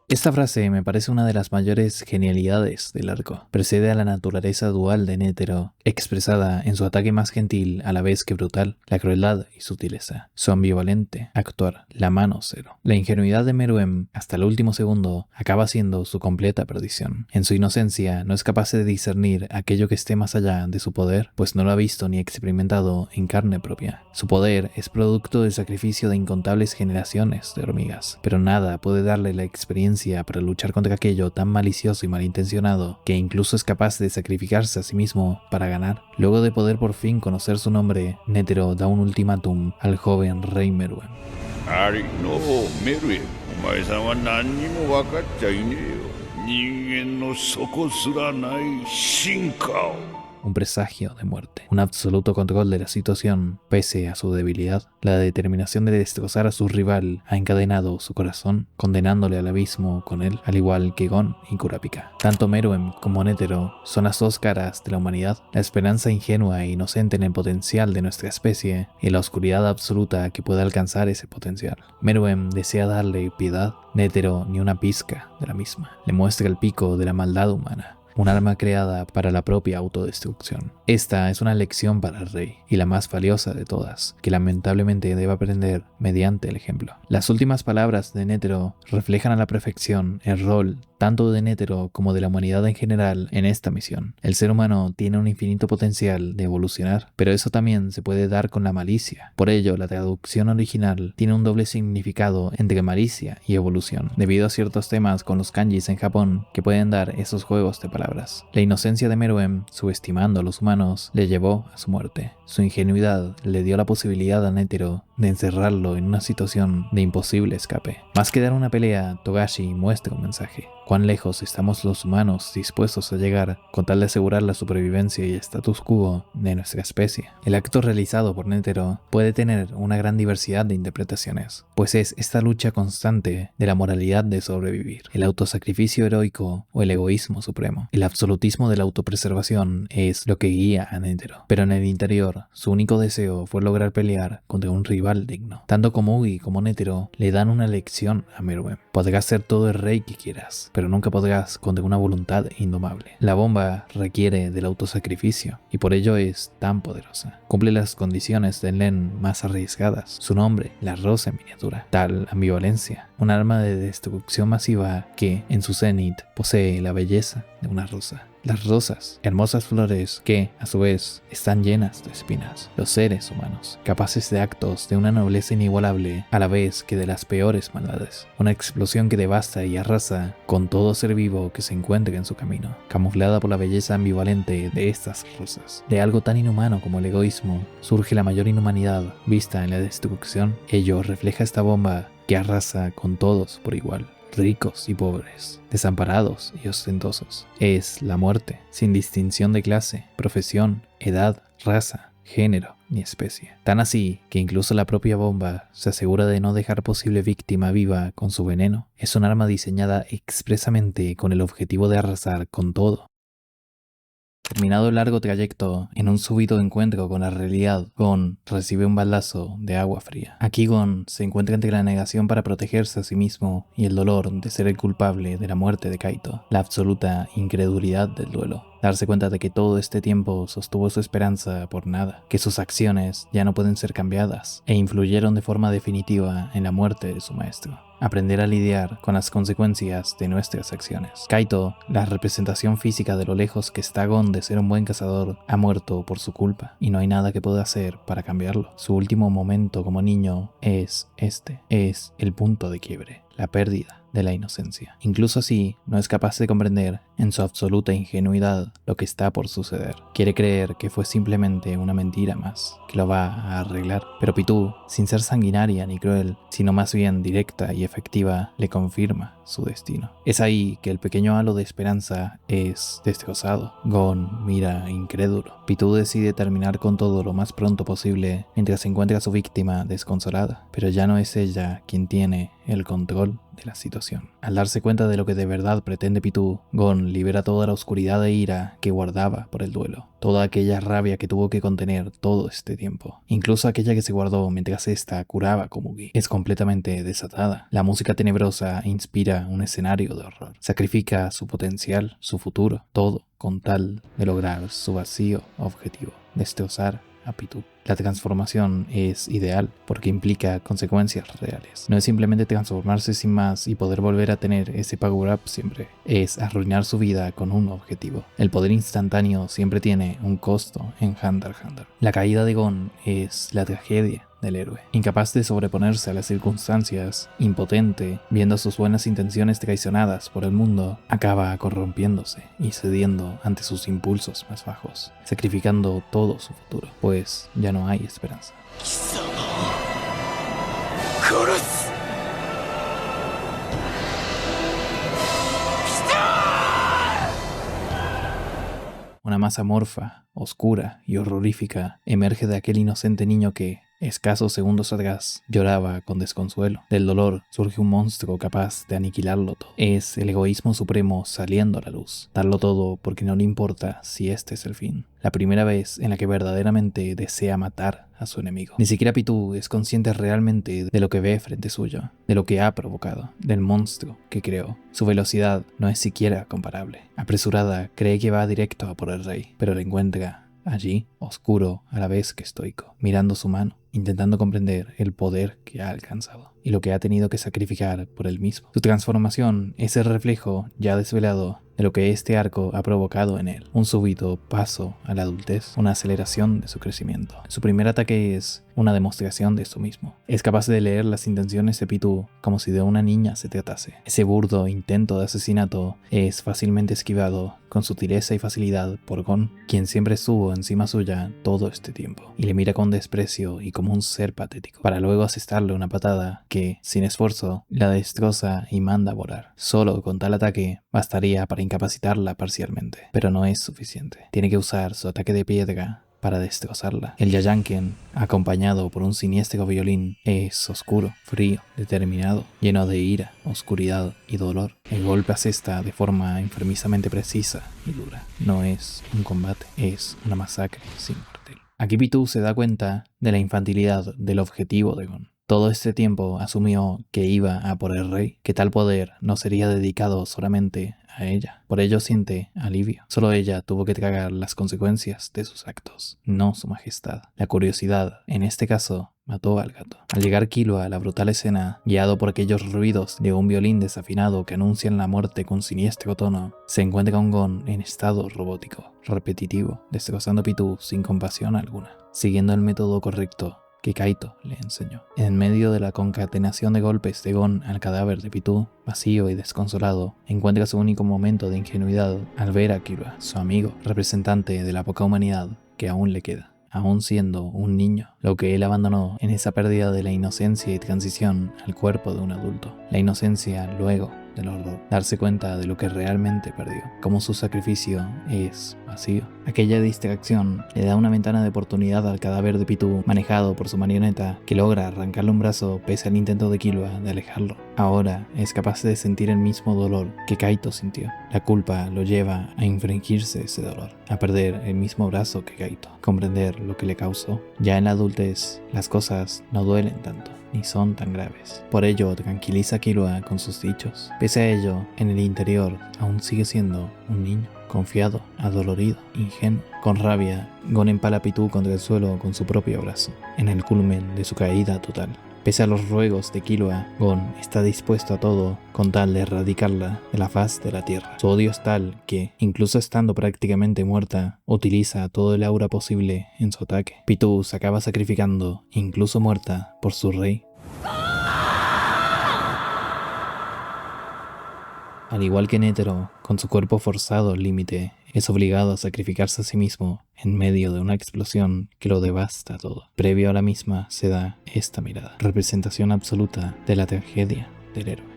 Esta frase me parece una de las mayores genialidades del arco. Precede a la naturaleza dual de Netero, expresada en su ataque más gentil a la vez que brutal, la crueldad y sutileza, su ambivalente actuar, la mano cero. La ingenuidad de Meruem, hasta el último segundo, acaba siendo su completa perdición. En su inocencia no es capaz de discernir aquello que esté más allá de su poder, pues no lo ha visto ni experimentado en carne propia. Su poder es producto del sacrificio de incontables generaciones de hormigas, pero nada puede darle la experiencia para luchar contra aquello tan malicioso y malintencionado que incluso es capaz de sacrificarse a sí mismo para ganar. Luego de poder por fin conocer su nombre, Netero da un ultimátum al joven rey Meruem. un presagio de muerte, un absoluto control de la situación pese a su debilidad. La determinación de destrozar a su rival ha encadenado su corazón, condenándole al abismo con él, al igual que Gon y Kurapika. Tanto Meruem como Netero son las dos caras de la humanidad, la esperanza ingenua e inocente en el potencial de nuestra especie y la oscuridad absoluta que puede alcanzar ese potencial. Meruem desea darle piedad, Netero ni una pizca de la misma. Le muestra el pico de la maldad humana, un arma creada para la propia autodestrucción. Esta es una lección para el rey, y la más valiosa de todas, que lamentablemente debe aprender mediante el ejemplo. Las últimas palabras de Netero reflejan a la perfección el rol tanto de Netero como de la humanidad en general en esta misión. El ser humano tiene un infinito potencial de evolucionar, pero eso también se puede dar con la malicia. Por ello, la traducción original tiene un doble significado entre malicia y evolución, debido a ciertos temas con los kanjis en Japón que pueden dar esos juegos de palabras. La inocencia de Meruem, subestimando a los humanos, le llevó a su muerte. Su ingenuidad le dio la posibilidad a Netero de encerrarlo en una situación de imposible escape. Más que dar una pelea, Togashi muestra un mensaje. Cuán lejos estamos los humanos dispuestos a llegar con tal de asegurar la supervivencia y status quo de nuestra especie. El acto realizado por Netero puede tener una gran diversidad de interpretaciones, pues es esta lucha constante de la moralidad de sobrevivir, el autosacrificio heroico o el egoísmo supremo. El absolutismo de la autopreservación es lo que guía a Netero, pero en el interior su único deseo fue lograr pelear contra un rival digno. Tanto Komugi como Netero le dan una lección a Meruem. Podrás ser todo el rey que quieras, pero nunca podrás contra una voluntad indomable. La bomba requiere del autosacrificio y por ello es tan poderosa. Cumple las condiciones del Nen más arriesgadas. Su nombre, la rosa en miniatura. Tal ambivalencia, un arma de destrucción masiva que, en su cenit, posee la belleza de una rosa. Las rosas, hermosas flores que, a su vez, están llenas de espinas. Los seres humanos, capaces de actos de una nobleza inigualable, a la vez que de las peores maldades. Una explosión que devasta y arrasa con todo ser vivo que se encuentre en su camino, camuflada por la belleza ambivalente de estas rosas. De algo tan inhumano como el egoísmo, surge la mayor inhumanidad vista en la destrucción. Ello refleja esta bomba que arrasa con todos por igual. Ricos y pobres, desamparados y ostentosos. Es la muerte, sin distinción de clase, profesión, edad, raza, género ni especie. Tan así que incluso la propia bomba se asegura de no dejar posible víctima viva con su veneno. Es un arma diseñada expresamente con el objetivo de arrasar con todo. Terminado el largo trayecto, en un súbito encuentro con la realidad, Gon recibe un balazo de agua fría. Aquí Gon se encuentra entre la negación para protegerse a sí mismo y el dolor de ser el culpable de la muerte de Kaito, la absoluta incredulidad del duelo. Darse cuenta de que todo este tiempo sostuvo su esperanza por nada, que sus acciones ya no pueden ser cambiadas e influyeron de forma definitiva en la muerte de su maestro. Aprender a lidiar con las consecuencias de nuestras acciones. Kaito, la representación física de lo lejos que está Gon de ser un buen cazador, ha muerto por su culpa y no hay nada que pueda hacer para cambiarlo. Su último momento como niño es el punto de quiebre, la pérdida de la inocencia. Incluso así, no es capaz de comprender, en su absoluta ingenuidad, lo que está por suceder. Quiere creer que fue simplemente una mentira más, que lo va a arreglar. Pero Pitou, sin ser sanguinaria ni cruel, sino más bien directa y efectiva, le confirma su destino. Es ahí que el pequeño halo de esperanza es destrozado. Gon mira incrédulo. Pitou decide terminar con todo lo más pronto posible mientras encuentra a su víctima desconsolada. Pero ya no es ella quien tiene el control de la situación. Al darse cuenta de lo que de verdad pretende Pitou, Gon libera toda la oscuridad e ira que guardaba por el duelo, toda aquella rabia que tuvo que contener todo este tiempo, incluso aquella que se guardó mientras ésta curaba a Komugi. Es completamente desatada. La música tenebrosa inspira un escenario de horror. Sacrifica su potencial, su futuro, todo con tal de lograr su vacío objetivo, destrozar a Pitou. La transformación es ideal porque implica consecuencias reales. No es simplemente transformarse sin más y poder volver a tener ese power up siempre. Es arruinar su vida con un objetivo. El poder instantáneo siempre tiene un costo en Hunter x Hunter. La caída de Gon es la tragedia del héroe. Incapaz de sobreponerse a las circunstancias, impotente, viendo sus buenas intenciones traicionadas por el mundo, acaba corrompiéndose y cediendo ante sus impulsos más bajos, sacrificando todo su futuro, pues ya no hay esperanza. Una más amorfa, oscura y horrorífica emerge de aquel inocente niño que, escasos segundos atrás, lloraba con desconsuelo. Del dolor surge un monstruo capaz de aniquilarlo todo. Es el egoísmo supremo saliendo a la luz. Darlo todo porque no le importa si este es el fin. La primera vez en la que verdaderamente desea matar a su enemigo. Ni siquiera Pitou es consciente realmente de lo que ve frente suyo, de lo que ha provocado, del monstruo que creó. Su velocidad no es siquiera comparable. Apresurada, cree que va directo a por el rey, pero lo encuentra allí, oscuro a la vez que estoico, mirando su mano, intentando comprender el poder que ha alcanzado y lo que ha tenido que sacrificar por él mismo. Su transformación es el reflejo ya desvelado de lo que este arco ha provocado en él. Un súbito paso a la adultez, una aceleración de su crecimiento. Su primer ataque es una demostración de esto mismo. Es capaz de leer las intenciones de Pitou como si de una niña se tratase. Ese burdo intento de asesinato es fácilmente esquivado con sutileza y facilidad por Gon, quien siempre estuvo encima suya todo este tiempo, y le mira con desprecio y como un ser patético, para luego asestarle una patada que, sin esfuerzo, la destroza y manda a volar. Solo con tal ataque bastaría para incapacitarla parcialmente, pero no es suficiente. Tiene que usar su ataque de piedra para destrozarla. El Yayanken, acompañado por un siniestro violín, es oscuro, frío, determinado, lleno de ira, oscuridad y dolor. El golpe asesta de forma enfermizamente precisa y dura. No es un combate, es una masacre sin cuartel. Aquí Pitou se da cuenta de la infantilidad del objetivo de Gon. Todo este tiempo asumió que iba a por el rey, que tal poder no sería dedicado solamente a ella. Por ello siente alivio. Solo ella tuvo que tragar las consecuencias de sus actos, no su majestad. La curiosidad, en este caso, mató al gato. Al llegar Killua a la brutal escena, guiado por aquellos ruidos de un violín desafinado que anuncian la muerte con siniestro tono, se encuentra un Gon en estado robótico, repetitivo, destrozando a Pitou sin compasión alguna, siguiendo el método correcto que Kaito le enseñó. En medio de la concatenación de golpes de Gon al cadáver de Pitou, vacío y desconsolado, encuentra su único momento de ingenuidad al ver a Killua, su amigo, representante de la poca humanidad que aún le queda, aún siendo un niño, lo que él abandonó en esa pérdida de la inocencia y transición al cuerpo de un adulto. La inocencia luego del horror, darse cuenta de lo que realmente perdió, como su sacrificio es vacío. Aquella distracción le da una ventana de oportunidad al cadáver de Pitou manejado por su marioneta, que logra arrancarle un brazo pese al intento de Killua de alejarlo. Ahora es capaz de sentir el mismo dolor que Kaito sintió. La culpa lo lleva a infringirse ese dolor, a perder el mismo brazo que Kaito, comprender lo que le causó. Ya en la adultez, las cosas no duelen tanto, ni son tan graves. Por ello, tranquiliza a Killua con sus dichos. Pese a ello, en el interior aún sigue siendo un niño, confiado, adolorido, ingenuo. Con rabia, Gon empala a Pitou contra el suelo con su propio brazo, en el culmen de su caída total. Pese a los ruegos de Killua, Gon está dispuesto a todo con tal de erradicarla de la faz de la tierra. Su odio es tal que, incluso estando prácticamente muerta, utiliza todo el aura posible en su ataque. Pitou se acaba sacrificando, incluso muerta, por su rey. Al igual que Netero, con su cuerpo forzado al límite, es obligado a sacrificarse a sí mismo en medio de una explosión que lo devasta todo. Previo a la misma se da esta mirada, representación absoluta de la tragedia del héroe.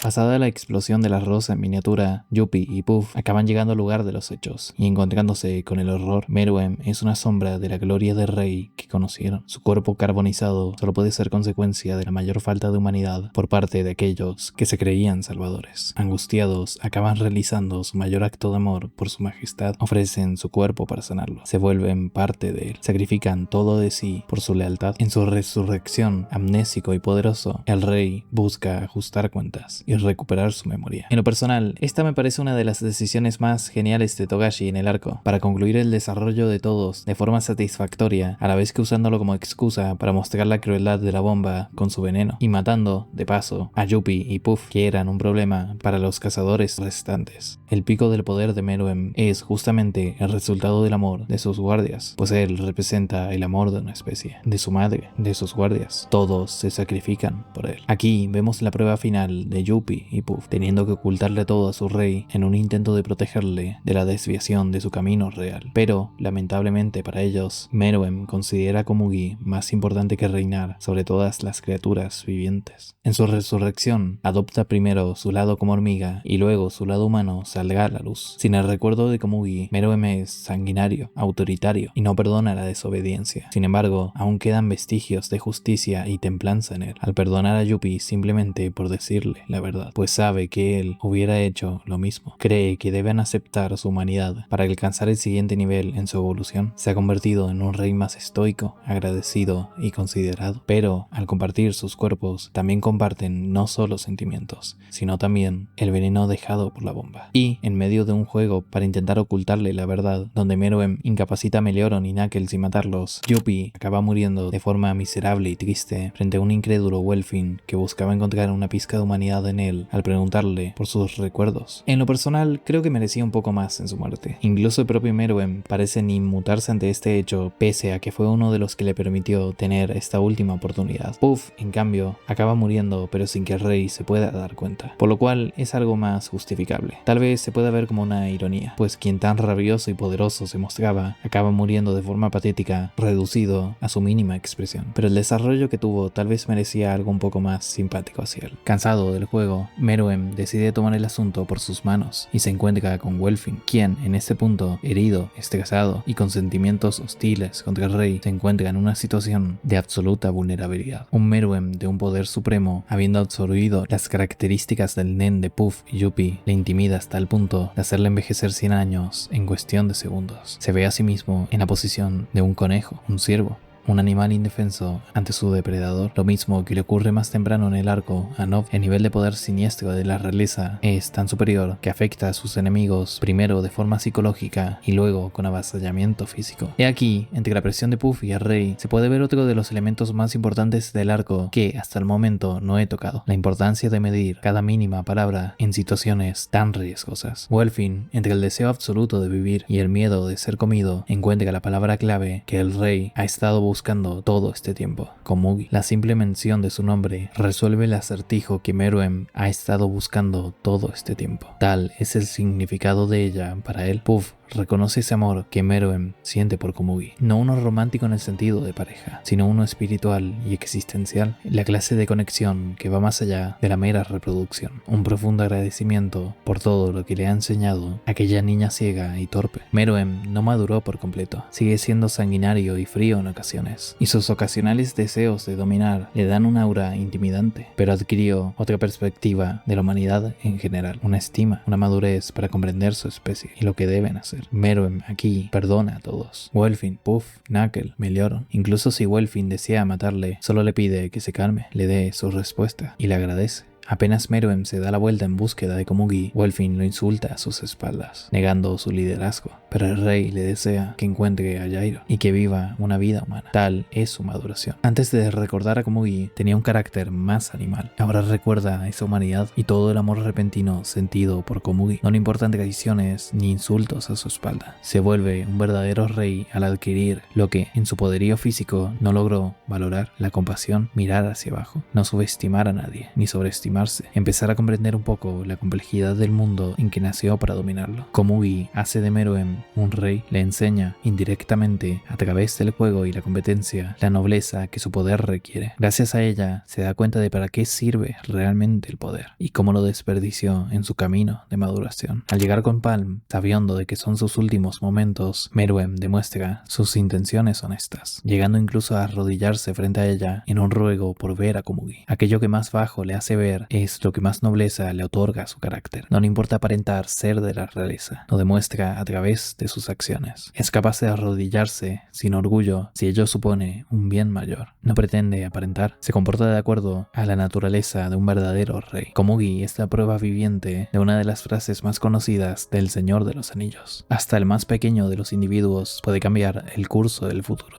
Pasada la explosión de la rosa en miniatura, Youpi y Puff acaban llegando al lugar de los hechos y encontrándose con el horror. Meruem es una sombra de la gloria del rey que conocieron. Su cuerpo carbonizado solo puede ser consecuencia de la mayor falta de humanidad por parte de aquellos que se creían salvadores. Angustiados, acaban realizando su mayor acto de amor por su majestad. Ofrecen su cuerpo para sanarlo. Se vuelven parte de él. Sacrifican todo de sí por su lealtad. En su resurrección, amnésico y poderoso, el rey busca ajustar cuentas y recuperar su memoria. En lo personal, esta me parece una de las decisiones más geniales de Togashi en el arco, para concluir el desarrollo de todos de forma satisfactoria, a la vez que usándolo como excusa para mostrar la crueldad de la bomba con su veneno, y matando, de paso, a Youpi y Puff, que eran un problema para los cazadores restantes. El pico del poder de Meruem es justamente el resultado del amor de sus guardias, pues él representa el amor de una especie, de su madre, de sus guardias. Todos se sacrifican por él. Aquí vemos la prueba final de Youpi Yuppie y Puff, teniendo que ocultarle todo a su rey en un intento de protegerle de la desviación de su camino real. Pero, lamentablemente para ellos, Meruem considera a Komugi más importante que reinar sobre todas las criaturas vivientes. En su resurrección, adopta primero su lado como hormiga y luego su lado humano saldrá a la luz. Sin el recuerdo de Komugi, Meruem es sanguinario, autoritario y no perdona la desobediencia. Sin embargo, aún quedan vestigios de justicia y templanza en él, al perdonar a Yuppie simplemente por decirle la verdad, pues sabe que él hubiera hecho lo mismo. Cree que deben aceptar su humanidad para alcanzar el siguiente nivel en su evolución. Se ha convertido en un rey más estoico, agradecido y considerado, pero al compartir sus cuerpos también comparten no solo sentimientos, sino también el veneno dejado por la bomba. Y en medio de un juego para intentar ocultarle la verdad, donde Meruem incapacita a Melioron y Knuckles sin matarlos, Yuppie acaba muriendo de forma miserable y triste frente a un incrédulo Welfin que buscaba encontrar una pizca de humanidad en él al preguntarle por sus recuerdos. En lo personal, creo que merecía un poco más en su muerte. Incluso el propio Meruem parece ni inmutarse ante este hecho, pese a que fue uno de los que le permitió tener esta última oportunidad. Puff, en cambio, acaba muriendo pero sin que el rey se pueda dar cuenta, por lo cual es algo más justificable. Tal vez se pueda ver como una ironía, pues quien tan rabioso y poderoso se mostraba acaba muriendo de forma patética, reducido a su mínima expresión. Pero el desarrollo que tuvo tal vez merecía algo un poco más simpático hacia él. Cansado del juego, Meruem decide tomar el asunto por sus manos y se encuentra con Welfin, quien en este punto, herido, estresado y con sentimientos hostiles contra el rey, se encuentra en una situación de absoluta vulnerabilidad. Un Meruem de un poder supremo, habiendo absorbido las características del nen de Puff y Yuppie, le intimida hasta el punto de hacerle envejecer 100 años en cuestión de segundos. Se ve a sí mismo en la posición de un conejo, un ciervo, un animal indefenso ante su depredador. Lo mismo que le ocurre más temprano en el arco a Nov. El nivel de poder siniestro de la realeza es tan superior que afecta a sus enemigos primero de forma psicológica y luego con avasallamiento físico. He aquí, entre la presión de Puff y el rey, se puede ver otro de los elementos más importantes del arco que hasta el momento no he tocado: la importancia de medir cada mínima palabra en situaciones tan riesgosas. Welfin, entre el deseo absoluto de vivir y el miedo de ser comido, encuentra la palabra clave que el rey ha estado buscando todo este tiempo: Komugi. La simple mención de su nombre resuelve el acertijo que Meruem ha estado buscando todo este tiempo. Tal es el significado de ella para él. Puff reconoce ese amor que Meruem siente por Komugi, no uno romántico en el sentido de pareja, sino uno espiritual y existencial, la clase de conexión que va más allá de la mera reproducción. Un profundo agradecimiento por todo lo que le ha enseñado aquella niña ciega y torpe. Meruem no maduró por completo, sigue siendo sanguinario y frío en ocasiones, y sus ocasionales deseos de dominar le dan un aura intimidante, pero adquirió otra perspectiva de la humanidad en general, una estima, una madurez para comprender su especie y lo que deben hacer. Meruem aquí perdona a todos: Welfin, Puff, Knuckles, Melioron. Incluso si Welfin desea matarle, solo le pide que se calme, le dé su respuesta y le agradece. Apenas Meruem se da la vuelta en búsqueda de Komugi, Welfin lo insulta a sus espaldas, negando su liderazgo, pero el rey le desea que encuentre a Jairo y que viva una vida humana. Tal es su maduración. Antes de recordar a Komugi, tenía un carácter más animal. Ahora recuerda esa humanidad y todo el amor repentino sentido por Komugi. No le importan traiciones ni insultos a su espalda. Se vuelve un verdadero rey al adquirir lo que, en su poderío físico, no logró valorar: la compasión, mirar hacia abajo, no subestimar a nadie, ni sobreestimar, empezar a comprender un poco la complejidad del mundo en que nació para dominarlo. Komugi hace de Meruem un rey, le enseña indirectamente a través del juego y la competencia la nobleza que su poder requiere. Gracias a ella se da cuenta de para qué sirve realmente el poder y cómo lo desperdició en su camino de maduración. Al llegar con Palm, sabiendo de que son sus últimos momentos, Meruem demuestra sus intenciones honestas, llegando incluso a arrodillarse frente a ella en un ruego por ver a Komugi. Aquello que más bajo le hace ver es lo que más nobleza le otorga a su carácter. No le importa aparentar ser de la realeza, lo demuestra a través de sus acciones. Es capaz de arrodillarse sin orgullo si ello supone un bien mayor. No pretende aparentar, se comporta de acuerdo a la naturaleza de un verdadero rey. Komugi es la prueba viviente de una de las frases más conocidas del Señor de los Anillos: hasta el más pequeño de los individuos puede cambiar el curso del futuro.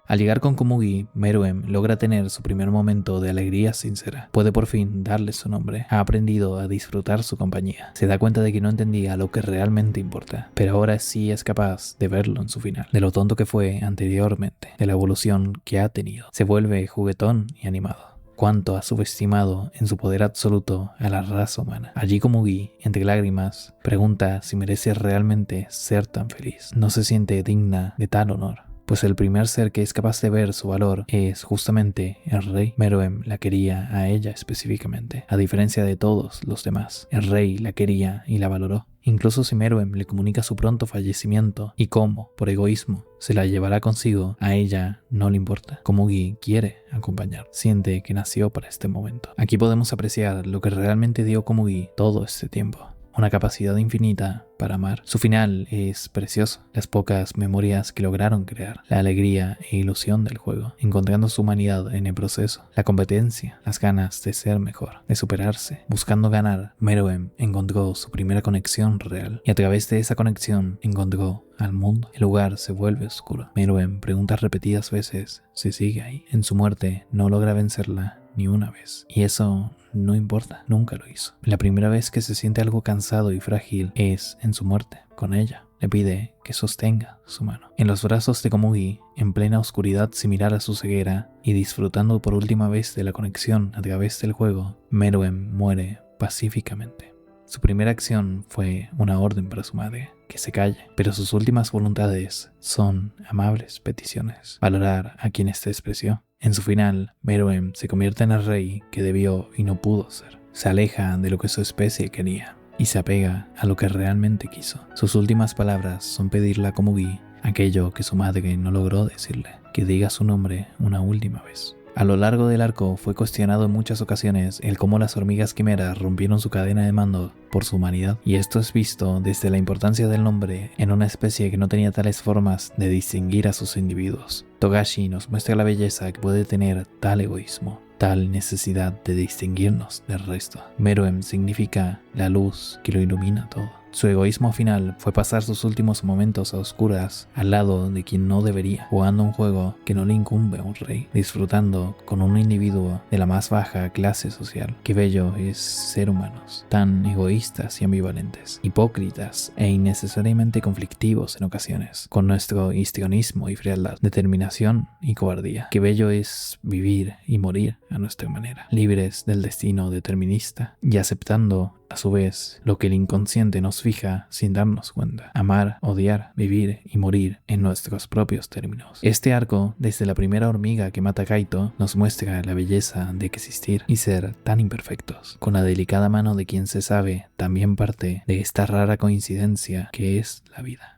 Al llegar con Komugi, Meruem logra tener su primer momento de alegría sincera. Puede por fin darle su nombre. Ha aprendido a disfrutar su compañía. Se da cuenta de que no entendía lo que realmente importa, pero ahora sí es capaz de verlo en su final. De lo tonto que fue anteriormente, de la evolución que ha tenido. Se vuelve juguetón y animado. cuánto ha subestimado en su poder absoluto a la raza humana. Allí Komugi, entre lágrimas, pregunta si merece realmente ser tan feliz. No se siente digna de tal honor, pues el primer ser que es capaz de ver su valor es justamente el rey. Meruem la quería a ella específicamente, a diferencia de todos los demás. El rey la quería y la valoró. Incluso si Meruem le comunica su pronto fallecimiento y cómo, por egoísmo, se la llevará consigo, a ella no le importa. Komugi quiere acompañar, siente que nació para este momento. Aquí podemos apreciar lo que realmente dio Komugi todo este tiempo. Una capacidad infinita para amar. Su final es precioso. Las pocas memorias que lograron crear, la alegría e ilusión del juego, encontrando su humanidad en el proceso, la competencia, las ganas de ser mejor, de superarse, buscando ganar. Meruem encontró su primera conexión real y a través de esa conexión encontró al mundo. El lugar se vuelve oscuro. Meruem pregunta repetidas veces si sigue ahí. En su muerte no logra vencerla ni una vez. Y eso no importa, nunca lo hizo. La primera vez que se siente algo cansado y frágil es en su muerte, con ella. Le pide que sostenga su mano. En los brazos de Komugi, en plena oscuridad similar a su ceguera, y disfrutando por última vez de la conexión a través del juego, Meruem muere pacíficamente. Su primera acción fue una orden para su madre, que se calle, pero sus últimas voluntades son amables peticiones, valorar a quienes despreció. En su final, Meruem se convierte en el rey que debió y no pudo ser. Se aleja de lo que su especie quería y se apega a lo que realmente quiso. Sus últimas palabras son pedirle a Komugi aquello que su madre no logró decirle, que diga su nombre una última vez. A lo largo del arco fue cuestionado en muchas ocasiones el cómo las hormigas quimeras rompieron su cadena de mando por su humanidad, y esto es visto desde la importancia del nombre en una especie que no tenía tales formas de distinguir a sus individuos. Togashi nos muestra la belleza que puede tener tal egoísmo, tal necesidad de distinguirnos del resto. Meruem significa la luz que lo ilumina todo. Su egoísmo final fue pasar sus últimos momentos a oscuras al lado de quien no debería, jugando un juego que no le incumbe a un rey, disfrutando con un individuo de la más baja clase social. Qué bello es ser humanos, tan egoístas y ambivalentes, hipócritas e innecesariamente conflictivos en ocasiones, con nuestro histrionismo y frialdad, determinación y cobardía. Qué bello es vivir y morir a nuestra manera, libres del destino determinista y aceptando a su vez lo que el inconsciente nos fija sin darnos cuenta. Amar, odiar, vivir y morir en nuestros propios términos. Este arco, desde la primera hormiga que mata a Kaito, nos muestra la belleza de existir y ser tan imperfectos, con la delicada mano de quien se sabe también parte de esta rara coincidencia que es la vida.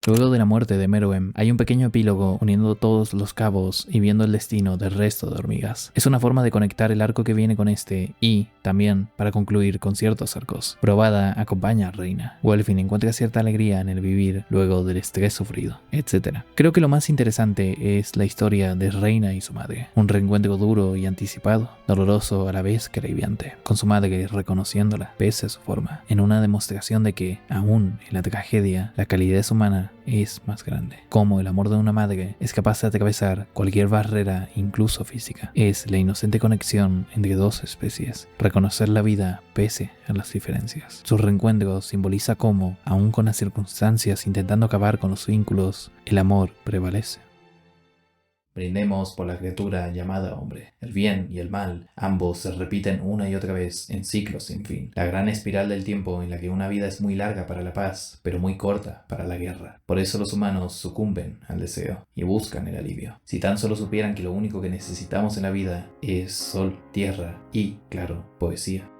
Luego de la muerte de Meruem, hay un pequeño epílogo uniendo todos los cabos y viendo el destino del resto de hormigas. Es una forma de conectar el arco que viene con este y, también, para concluir con ciertos arcos. Probada acompaña a Reina. Welfin encuentra cierta alegría en el vivir luego del estrés sufrido, etc. Creo que lo más interesante es la historia de Reina y su madre. Un reencuentro duro y anticipado, doloroso a la vez que aliviante, con su madre reconociéndola, pese a su forma, en una demostración de que, aún en la tragedia, la calidez humana es más grande. Como el amor de una madre es capaz de atravesar cualquier barrera, incluso física. Es la inocente conexión entre dos especies. Reconocer la vida pese a las diferencias. Su reencuentro simboliza cómo, aun con las circunstancias intentando acabar con los vínculos, el amor prevalece. Brindemos por la criatura llamada hombre. El bien y el mal, ambos se repiten una y otra vez en ciclos sin fin. La gran espiral del tiempo en la que una vida es muy larga para la paz, pero muy corta para la guerra. Por eso los humanos sucumben al deseo y buscan el alivio. Si tan solo supieran que lo único que necesitamos en la vida es sol, tierra y, claro, poesía.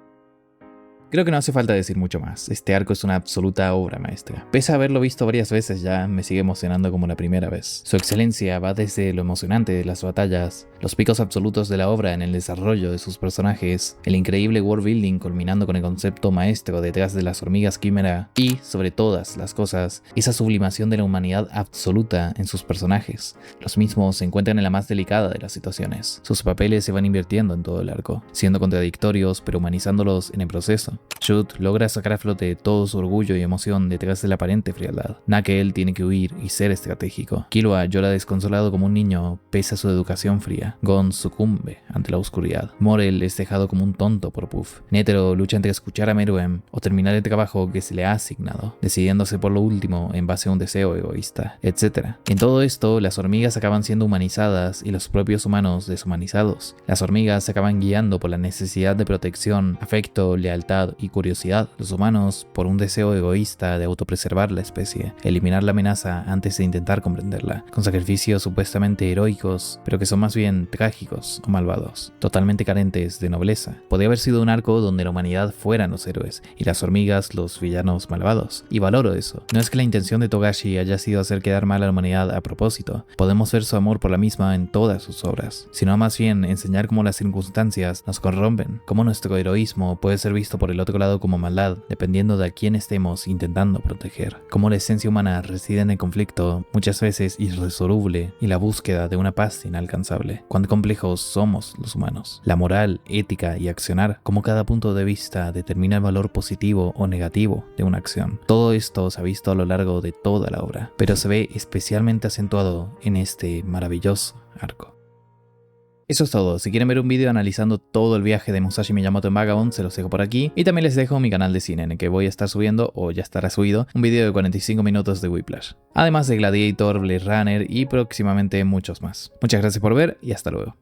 Creo que no hace falta decir mucho más. Este arco es una absoluta obra maestra. Pese a haberlo visto varias veces ya, me sigue emocionando como la primera vez. Su excelencia va desde lo emocionante de las batallas, los picos absolutos de la obra en el desarrollo de sus personajes, el increíble world building culminando con el concepto maestro detrás de las hormigas quimera y, sobre todas las cosas, esa sublimación de la humanidad absoluta en sus personajes. Los mismos se encuentran en la más delicada de las situaciones. Sus papeles se van invirtiendo en todo el arco, siendo contradictorios pero humanizándolos en el proceso. Shut logra sacar a flote todo su orgullo y emoción detrás de la aparente frialdad. Nakel tiene que huir y ser estratégico. Killua llora desconsolado como un niño pese a su educación fría. oscura. Gon sucumbe ante la oscuridad. Morel es dejado como un tonto por Puff. Netero lucha entre escuchar a Meruem o terminar el trabajo que se le ha asignado, decidiéndose por lo último en base a un deseo egoísta, etc. En todo esto, las hormigas acaban siendo humanizadas y los propios humanos deshumanizados. Las hormigas se acaban guiando por la necesidad de protección, afecto, lealtad y curiosidad. Los humanos por un deseo egoísta de autopreservar la especie, eliminar la amenaza antes de intentar comprenderla, con sacrificios supuestamente heroicos, pero que son más bien trágicos o malvados, totalmente carentes de nobleza. Podría haber sido un arco donde la humanidad fueran los héroes y las hormigas los villanos malvados, y valoro eso. No es que la intención de Togashi haya sido hacer quedar mal a la humanidad a propósito, podemos ver su amor por la misma en todas sus obras, sino más bien enseñar cómo las circunstancias nos corrompen, cómo nuestro heroísmo puede ser visto por el otro lado como maldad, dependiendo de a quién estemos intentando proteger, cómo la esencia humana reside en el conflicto, muchas veces irresoluble, y la búsqueda de una paz inalcanzable. Cuán complejos somos los humanos. La moral, ética y accionar, cómo cada punto de vista determina el valor positivo o negativo de una acción. Todo esto se ha visto a lo largo de toda la obra, pero se ve especialmente acentuado en este maravilloso arco. Eso es todo. Si quieren ver un vídeo analizando todo el viaje de Musashi Miyamoto en Vagabond, se los dejo por aquí. Y también les dejo mi canal de cine, en el que voy a estar subiendo, o ya estará subido, un vídeo de 45 minutos de Whiplash. Además de Gladiator, Blade Runner y próximamente muchos más. Muchas gracias por ver y hasta luego.